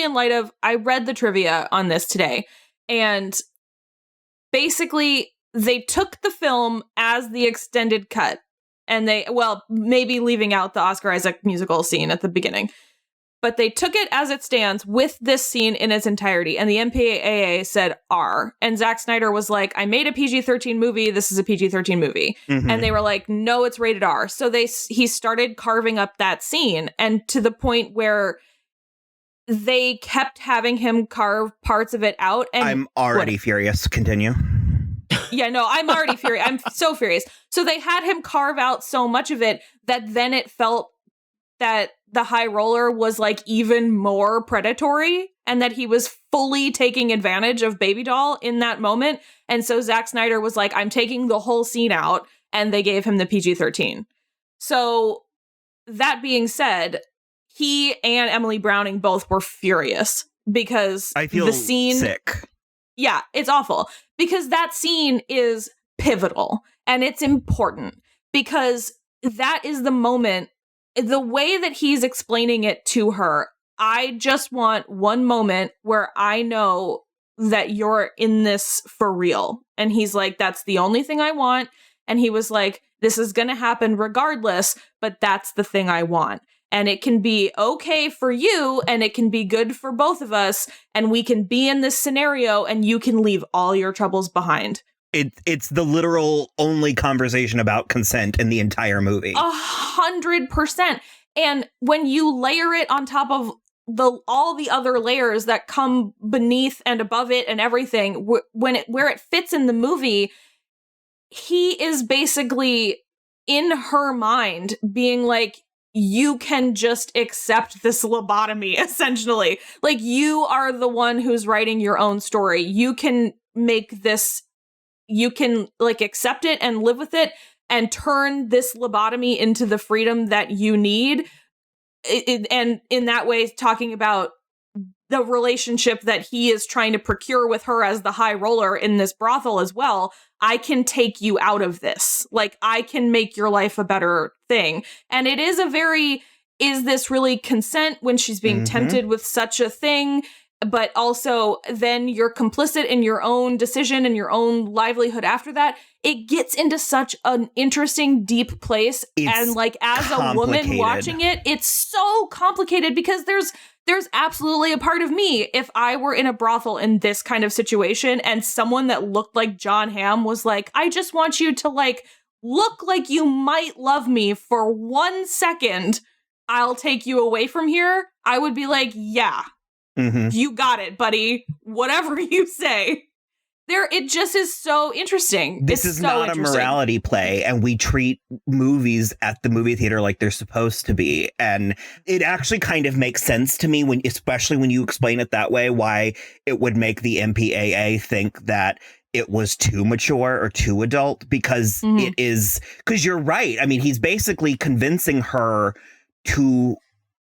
in light of I read the trivia on this today, and basically they took the film as the extended cut, and maybe leaving out the Oscar Isaac musical scene at the beginning, but they took it as it stands with this scene in its entirety, and the MPAA said R, and Zack Snyder was like, I made a PG-13 movie, this is a PG-13 movie. Mhm. And they were like, no, it's rated R. So he started carving up that scene, and to the point where they kept having him carve parts of it out. And I'm already furious. Continue. Yeah, no, I'm already furious. I'm so furious. So they had him carve out so much of it that then it felt that the high roller was like even more predatory and that he was fully taking advantage of Baby Doll in that moment. And so Zack Snyder was like, I'm taking the whole scene out, and they gave him the PG-13. So that being said, he and Emily Browning both were furious because I feel the scene sick. Yeah, it's awful because that scene is pivotal and it's important because that is the moment, the way that he's explaining it to her. I just want one moment where I know that you're in this for real. And he's like, that's the only thing I want. And he was like, this is going to happen regardless, but that's the thing I want. And it can be okay for you, and it can be good for both of us, and we can be in this scenario, and you can leave all your troubles behind. It's the literal only conversation about consent in the entire movie. 100%. And when you layer it on top of all the other layers that come beneath and above it and everything, where it fits in the movie, he is basically in her mind being like, you can just accept this lobotomy, essentially. Like, you are the one who's writing your own story. You can make this, you can like accept it and live with it and turn this lobotomy into the freedom that you need. And in that way, talking about the relationship that he is trying to procure with her as the high roller in this brothel as well. I can take you out of this. Like, I can make your life a better thing. And it is is this really consent when she's being tempted with such a thing? But also then you're complicit in your own decision and your own livelihood after that. It gets into such an interesting, deep place. And like, as a woman watching it, it's so complicated because there's absolutely a part of me, if I were in a brothel in this kind of situation and someone that looked like John Hamm was like, I just want you to like look like you might love me for 1 second, I'll take you away from here. I would be like, yeah, you got it, buddy. Whatever you say. It just is so interesting. This is not a morality play, and we treat movies at the movie theater like they're supposed to be. And it actually kind of makes sense to me, especially when you explain it that way, why it would make the MPAA think that it was too mature or too adult, because because you're right. I mean, he's basically convincing her to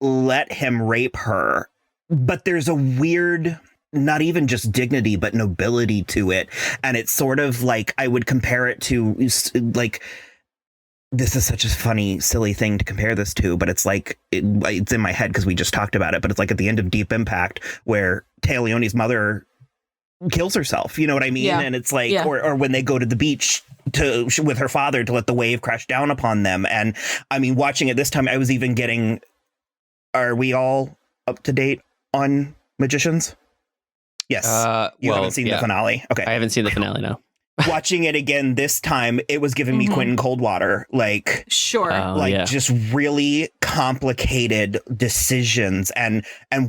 let him rape her. But there's a weird, not even just dignity, but nobility to it. And it's sort of like, I would compare it to, like, this is such a funny, silly thing to compare this to, but it's like, it's in my head because we just talked about it, but it's like at the end of Deep Impact where Téa Leoni's mother kills herself, you know what I mean? Yeah. And it's like, or when they go to the beach with her father to let the wave crash down upon them. And I mean, watching it this time, I was even getting, are we all up to date on Magicians? Yes. You haven't seen the finale? Okay. I haven't seen the finale, no. watching it again this time, it was giving me Quentin Coldwater, like Sure. just really complicated decisions and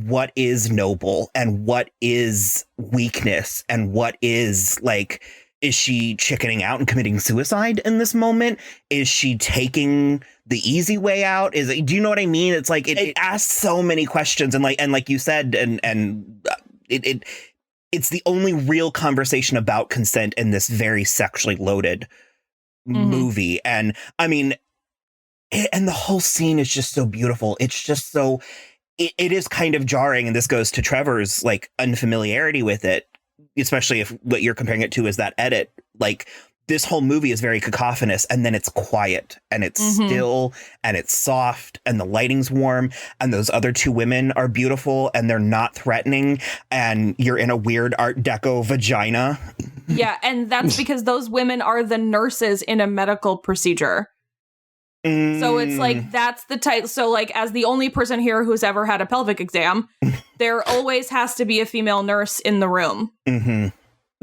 what is noble and what is weakness and what is like, is she chickening out and committing suicide in this moment? Is she taking the easy way out? Do you know what I mean? It's like it asks so many questions, and like you said, it's the only real conversation about consent in this very sexually loaded movie. And I mean, and the whole scene is just so beautiful. It's just so, it is kind of jarring. And this goes to Trevor's like unfamiliarity with it, especially if what you're comparing it to is that edit. Like, this whole movie is very cacophonous, and then it's quiet and it's still and it's soft and the lighting's warm and those other two women are beautiful and they're not threatening and you're in a weird Art Deco vagina. Yeah, and that's because those women are the nurses in a medical procedure. So it's like, that's the type. So like, as the only person here who's ever had a pelvic exam, there always has to be a female nurse in the room.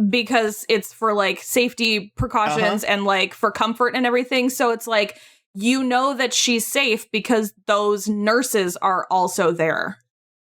Because it's for like safety precautions and like for comfort and everything. So it's like, you know that she's safe because those nurses are also there.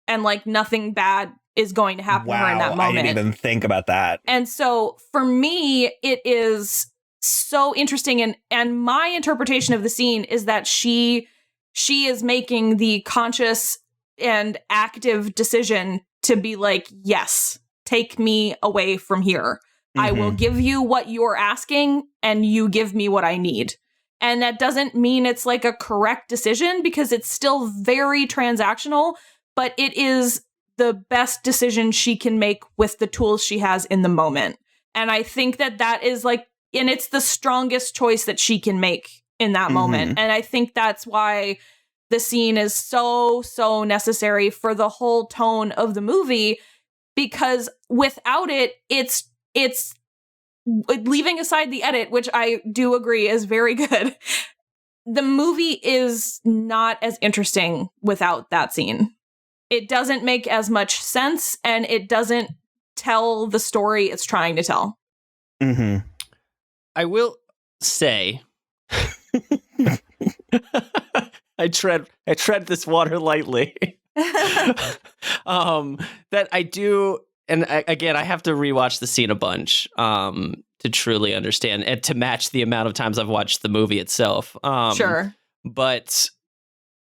And like nothing bad is going to happen to her in that moment. I didn't even think about that. And so for me, it is so interesting. And my interpretation of the scene is that she is making the conscious and active decision to be like, yes, take me away from here. I will give you what you're asking and you give me what I need. And that doesn't mean it's like a correct decision because it's still very transactional, but it is the best decision she can make with the tools she has in the moment. And I think that is like, and it's the strongest choice that she can make in that moment. And I think that's why the scene is so, so necessary for the whole tone of the movie. Because without it, it's leaving aside the edit, which I do agree is very good. The movie is not as interesting without that scene. It doesn't make as much sense, and it doesn't tell the story it's trying to tell. I will say, I tread this water lightly. That I do, and again, I have to rewatch the scene a bunch to truly understand and to match the amount of times I've watched the movie itself. Sure. But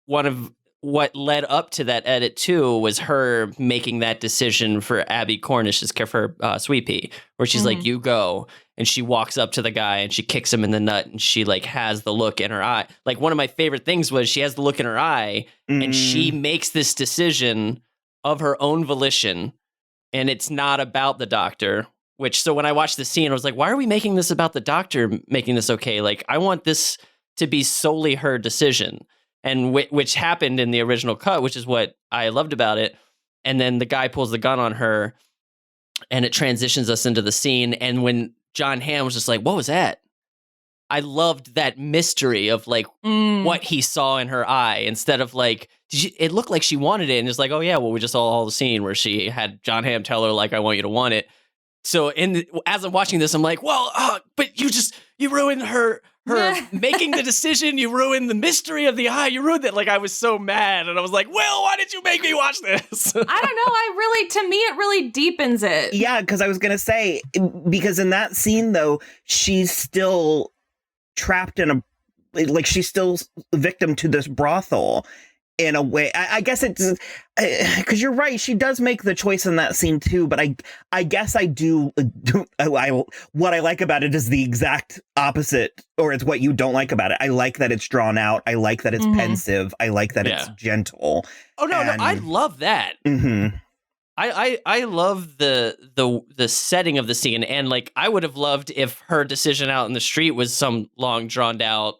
one of what led up to that edit too was her making that decision for Abby Cornish's character, Sweet Pea, where she's like, "You go," and she walks up to the guy and she kicks him in the nut, and she like has the look in her eye. Like, one of my favorite things was she has the look in her eye, and she makes this decision of her own volition, and it's not about the doctor. So when I watched the scene, I was like, why are we making this about the doctor making this okay? Like, I want this to be solely her decision. And which happened in the original cut, which is what I loved about it. And then the guy pulls the gun on her, and it transitions us into the scene. And when John Hamm was just like, what was that? I loved that mystery of like what he saw in her eye, instead of like, it looked like she wanted it. And it's like, oh yeah, well, we just saw all the scene where she had John Hamm tell her like, I want you to want it. So as I'm watching this, I'm like, well, but you ruined her making the decision. You ruined the mystery of the eye. You ruined it. Like, I was so mad. And I was like, Will, why did you make me watch this? I don't know. To me, it really deepens it. Yeah, because I was going to say, because in that scene, though, she's still trapped in she's still a victim to this brothel in a way. I guess it's because you're right. She does make the choice in that scene too. But I guess I do. What I like about it is the exact opposite, or it's what you don't like about it. I like that it's drawn out. I like that it's pensive. I like that it's gentle. Oh no, I love that. I love the setting of the scene, and like, I would have loved if her decision out in the street was some long drawn out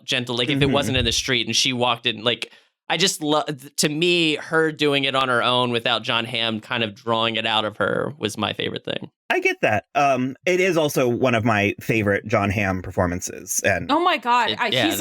gentle, like if it wasn't in the street and she walked in. Like, I just love, to me, her doing it on her own without John Hamm kind of drawing it out of her was my favorite thing. I get that. It is also one of my favorite John Hamm performances. And oh my God, he's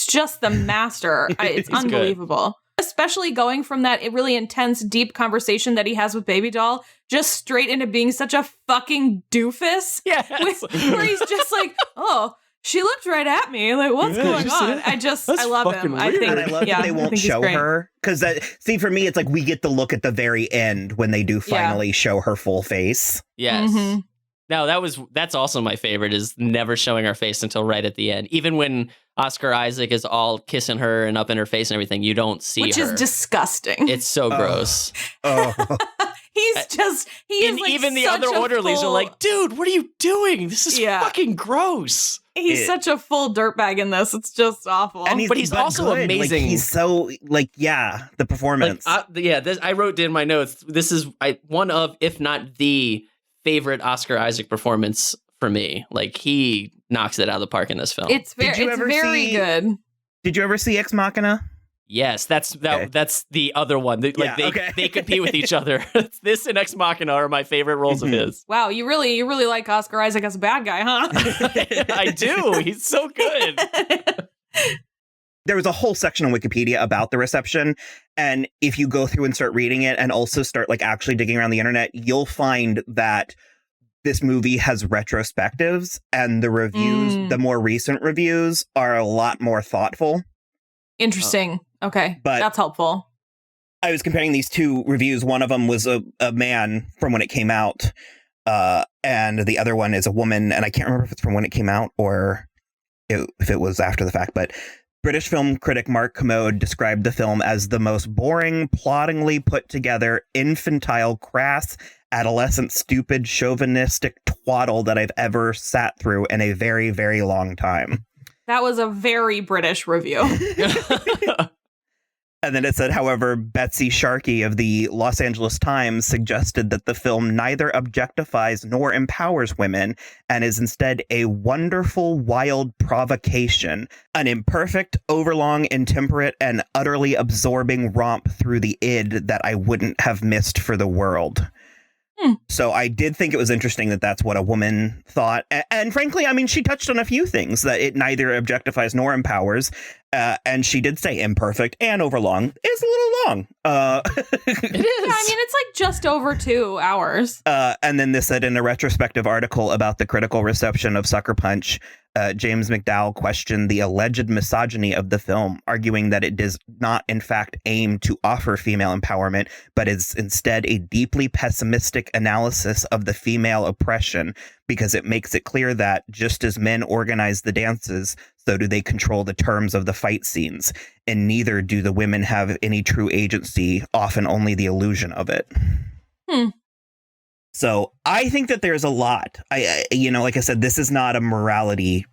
just the master. It's unbelievable. Good. especially going from that really intense, deep conversation that he has with Baby Doll, just straight into being such a fucking doofus. Yes. Where he's just like, oh, she looked right at me. Like, what's going on? I love him. weird. I think, And I love that they won't show her. Because, see, for me, it's like we get the look at the very end when they do finally show her full face. Yes. Mm-hmm. No, that's also my favorite, is never showing her face until right at the end. Even when Oscar Isaac is all kissing her and up in her face and everything, you don't see Which her. is disgusting. It's so gross. Oh. He is like even the such other a orderlies full, are like, dude, what are you doing? This is fucking gross. He's such a full dirtbag in this. It's just awful. And but he's also good. amazing. Like, he's so, the performance. I wrote in my notes, this is one of, if not the favorite Oscar Isaac performance for me. Like, he knocks it out of the park in this film. It's very good. Did you ever see Ex Machina? Yes, that's the other one. They compete with each other. This and Ex Machina are my favorite roles of his. Wow, you really like Oscar Isaac as a bad guy, huh? I do. He's so good. There was a whole section on Wikipedia about the reception, and if you go through and start reading it and also start actually digging around the internet, you'll find that this movie has retrospectives, and the reviews, the more recent reviews, are a lot more thoughtful. Interesting. Okay, but that's helpful. I was comparing these two reviews. One of them was a man from when it came out, and the other one is a woman, and I can't remember if it's from when it came out or if it was after the fact, but British film critic Mark Commode described the film as the most boring, ploddingly put together, infantile, crass, adolescent, stupid, chauvinistic twaddle that I've ever sat through in a very, very long time. That was a very British review. And then it said, however, Betsy Sharkey of the Los Angeles Times suggested that the film neither objectifies nor empowers women and is instead a wonderful, wild provocation, an imperfect, overlong, intemperate, and utterly absorbing romp through the id that I wouldn't have missed for the world. So I did think it was interesting that that's what a woman thought. And frankly, I mean, she touched on a few things, that it neither objectifies nor empowers. And she did say imperfect and overlong. It's a little long. It is. Yeah, I mean, it's like just over 2 hours. And then this said in a retrospective article about the critical reception of Sucker Punch, James McDowell questioned the alleged misogyny of the film, arguing that it does not, in fact, aim to offer female empowerment, but is instead a deeply pessimistic analysis of the female oppression, because it makes it clear that just as men organize the dances, so do they control the terms of the fight scenes, and neither do the women have any true agency, often only the illusion of it. So I think that there's a lot. Like I said, this is not a morality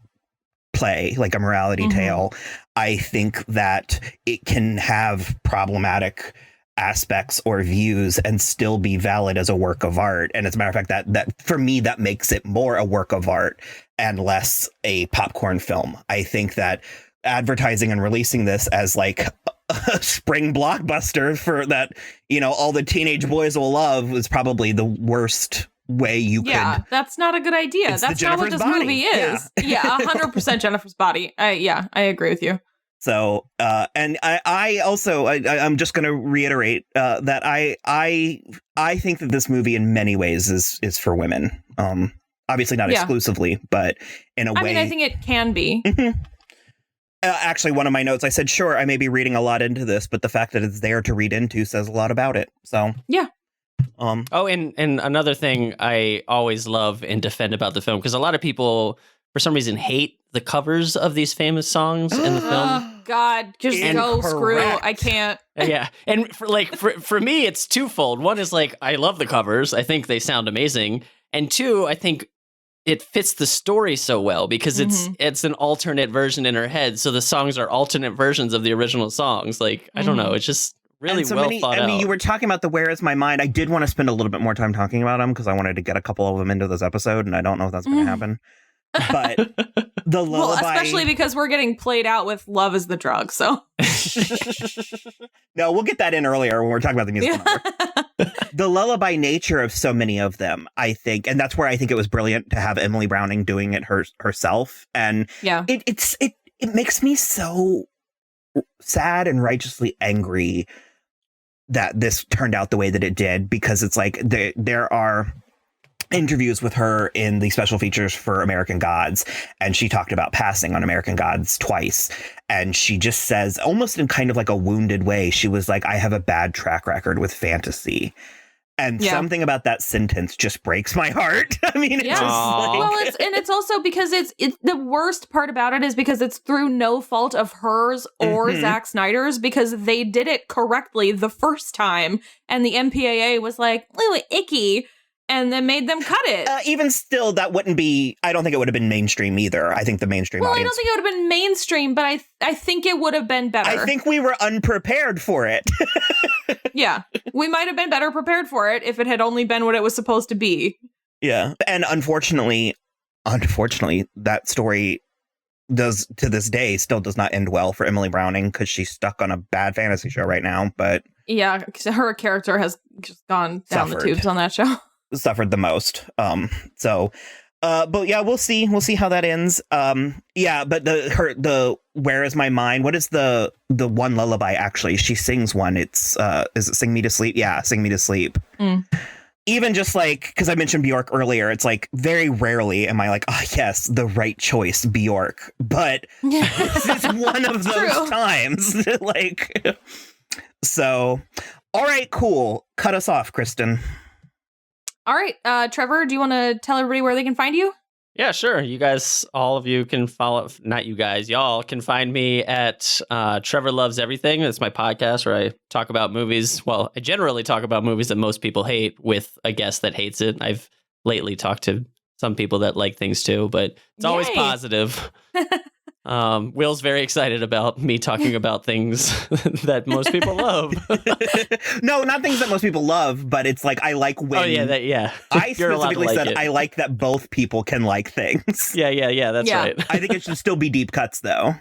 play, like a morality tale. I think that it can have problematic aspects or views and still be valid as a work of art. And as a matter of fact, that for me, that makes it more a work of art and less a popcorn film. I think that advertising and releasing this as like a spring blockbuster for that, all the teenage boys will love was probably the worst way you could. Yeah, that's not a good idea. It's that's not what this movie is. Yeah, 100% Jennifer's Body. I agree with you. So, and I also, I'm just going to reiterate that I think that this movie in many ways is for women. Obviously not exclusively, but in a way. I mean, I think it can be. Actually, one of my notes, I said, sure, I may be reading a lot into this, but the fact that it's there to read into says a lot about it. So, yeah. And another thing I always love and defend about the film, because a lot of people, for some reason, hate the covers of these famous songs in the film. Oh, God, just go screw. I can't. Yeah. And for me, it's twofold. One is like, I love the covers. I think they sound amazing. And two, I think it fits the story so well because it's an alternate version in her head. So the songs are alternate versions of the original songs. Like, I don't know. It's just really thought out. I mean, you were talking about the Where Is My Mind? I did want to spend a little bit more time talking about them because I wanted to get a couple of them into this episode, and I don't know if that's going to happen. But the lullaby... Well, especially because we're getting played out with Love is the Drug, so... No, we'll get that in earlier when we're talking about the musical number. The lullaby nature of so many of them, I think, and that's where I think it was brilliant to have Emily Browning doing it herself. And it makes me so sad and righteously angry that this turned out the way that it did, because it's like there are interviews with her in the special features for American Gods, and she talked about passing on American Gods twice, and she just says, almost in kind of like a wounded way, she was like, I have a bad track record with fantasy. And something about that sentence just breaks my heart. I mean, it's just like... Well, it's also because it's the worst part about it is because it's through no fault of hers or Zack Snyder's, because they did it correctly the first time, and the MPAA was like, ooh, icky, and then made them cut it. Even still, that wouldn't be... I don't think it would have been mainstream either. I think the mainstream audience... I don't think it would have been mainstream, but I think it would have been better. I think we were unprepared for it. Yeah, we might have been better prepared for it if it had only been what it was supposed to be. Yeah, and unfortunately, that story does, to this day, still does not end well for Emily Browning, because she's stuck on a bad fantasy show right now, but... Yeah, her character has just gone down the tubes on that show. Suffered the most. But yeah, we'll see how that ends. Yeah, but the Where Is My Mind? What is the one lullaby actually? She sings one. It's is it Sing Me to Sleep? Yeah, Sing Me to Sleep. Even just like, because I mentioned Bjork earlier, it's like very rarely am I like, oh yes, the right choice, Bjork. But this is one of those times. Like, so, all right, cool. Cut us off, Kristen. All right, Trevor, do you want to tell everybody where they can find you? Yeah, sure. You guys, all of you can follow, not you guys, y'all can find me at Trevor Loves Everything. It's my podcast where I talk about movies. Well, I generally talk about movies that most people hate with a guest that hates it. I've lately talked to some people that like things too, but it's always positive. Will's very excited about me talking about things that most people love. No, not things that most people love, but it's like I like when... Oh, yeah. I specifically said I like that both people can like things. Yeah, that's right. I think it should still be deep cuts, though.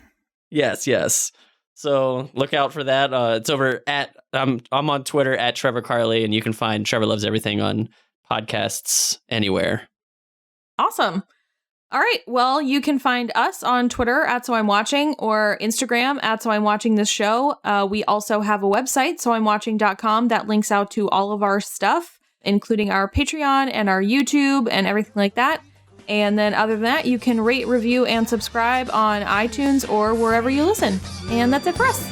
Yes. So look out for that. It's over at... I'm on Twitter at Trevor Carley, and you can find Trevor Loves Everything on podcasts anywhere. Awesome. All right. Well, you can find us on Twitter at So I'm Watching, or Instagram at So I'm Watching This Show. We also have a website, soimwatching.com, that links out to all of our stuff, including our Patreon and our YouTube and everything like that. And then other than that, you can rate, review, and subscribe on iTunes or wherever you listen. And that's it for us.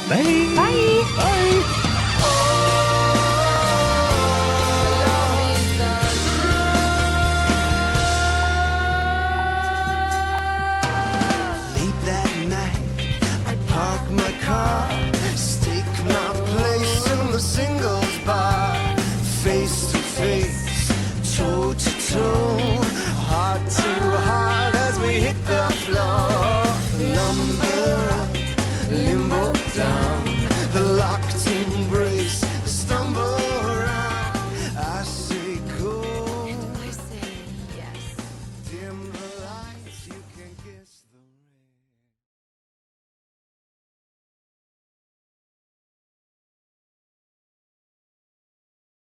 Bye. Bye. Bye.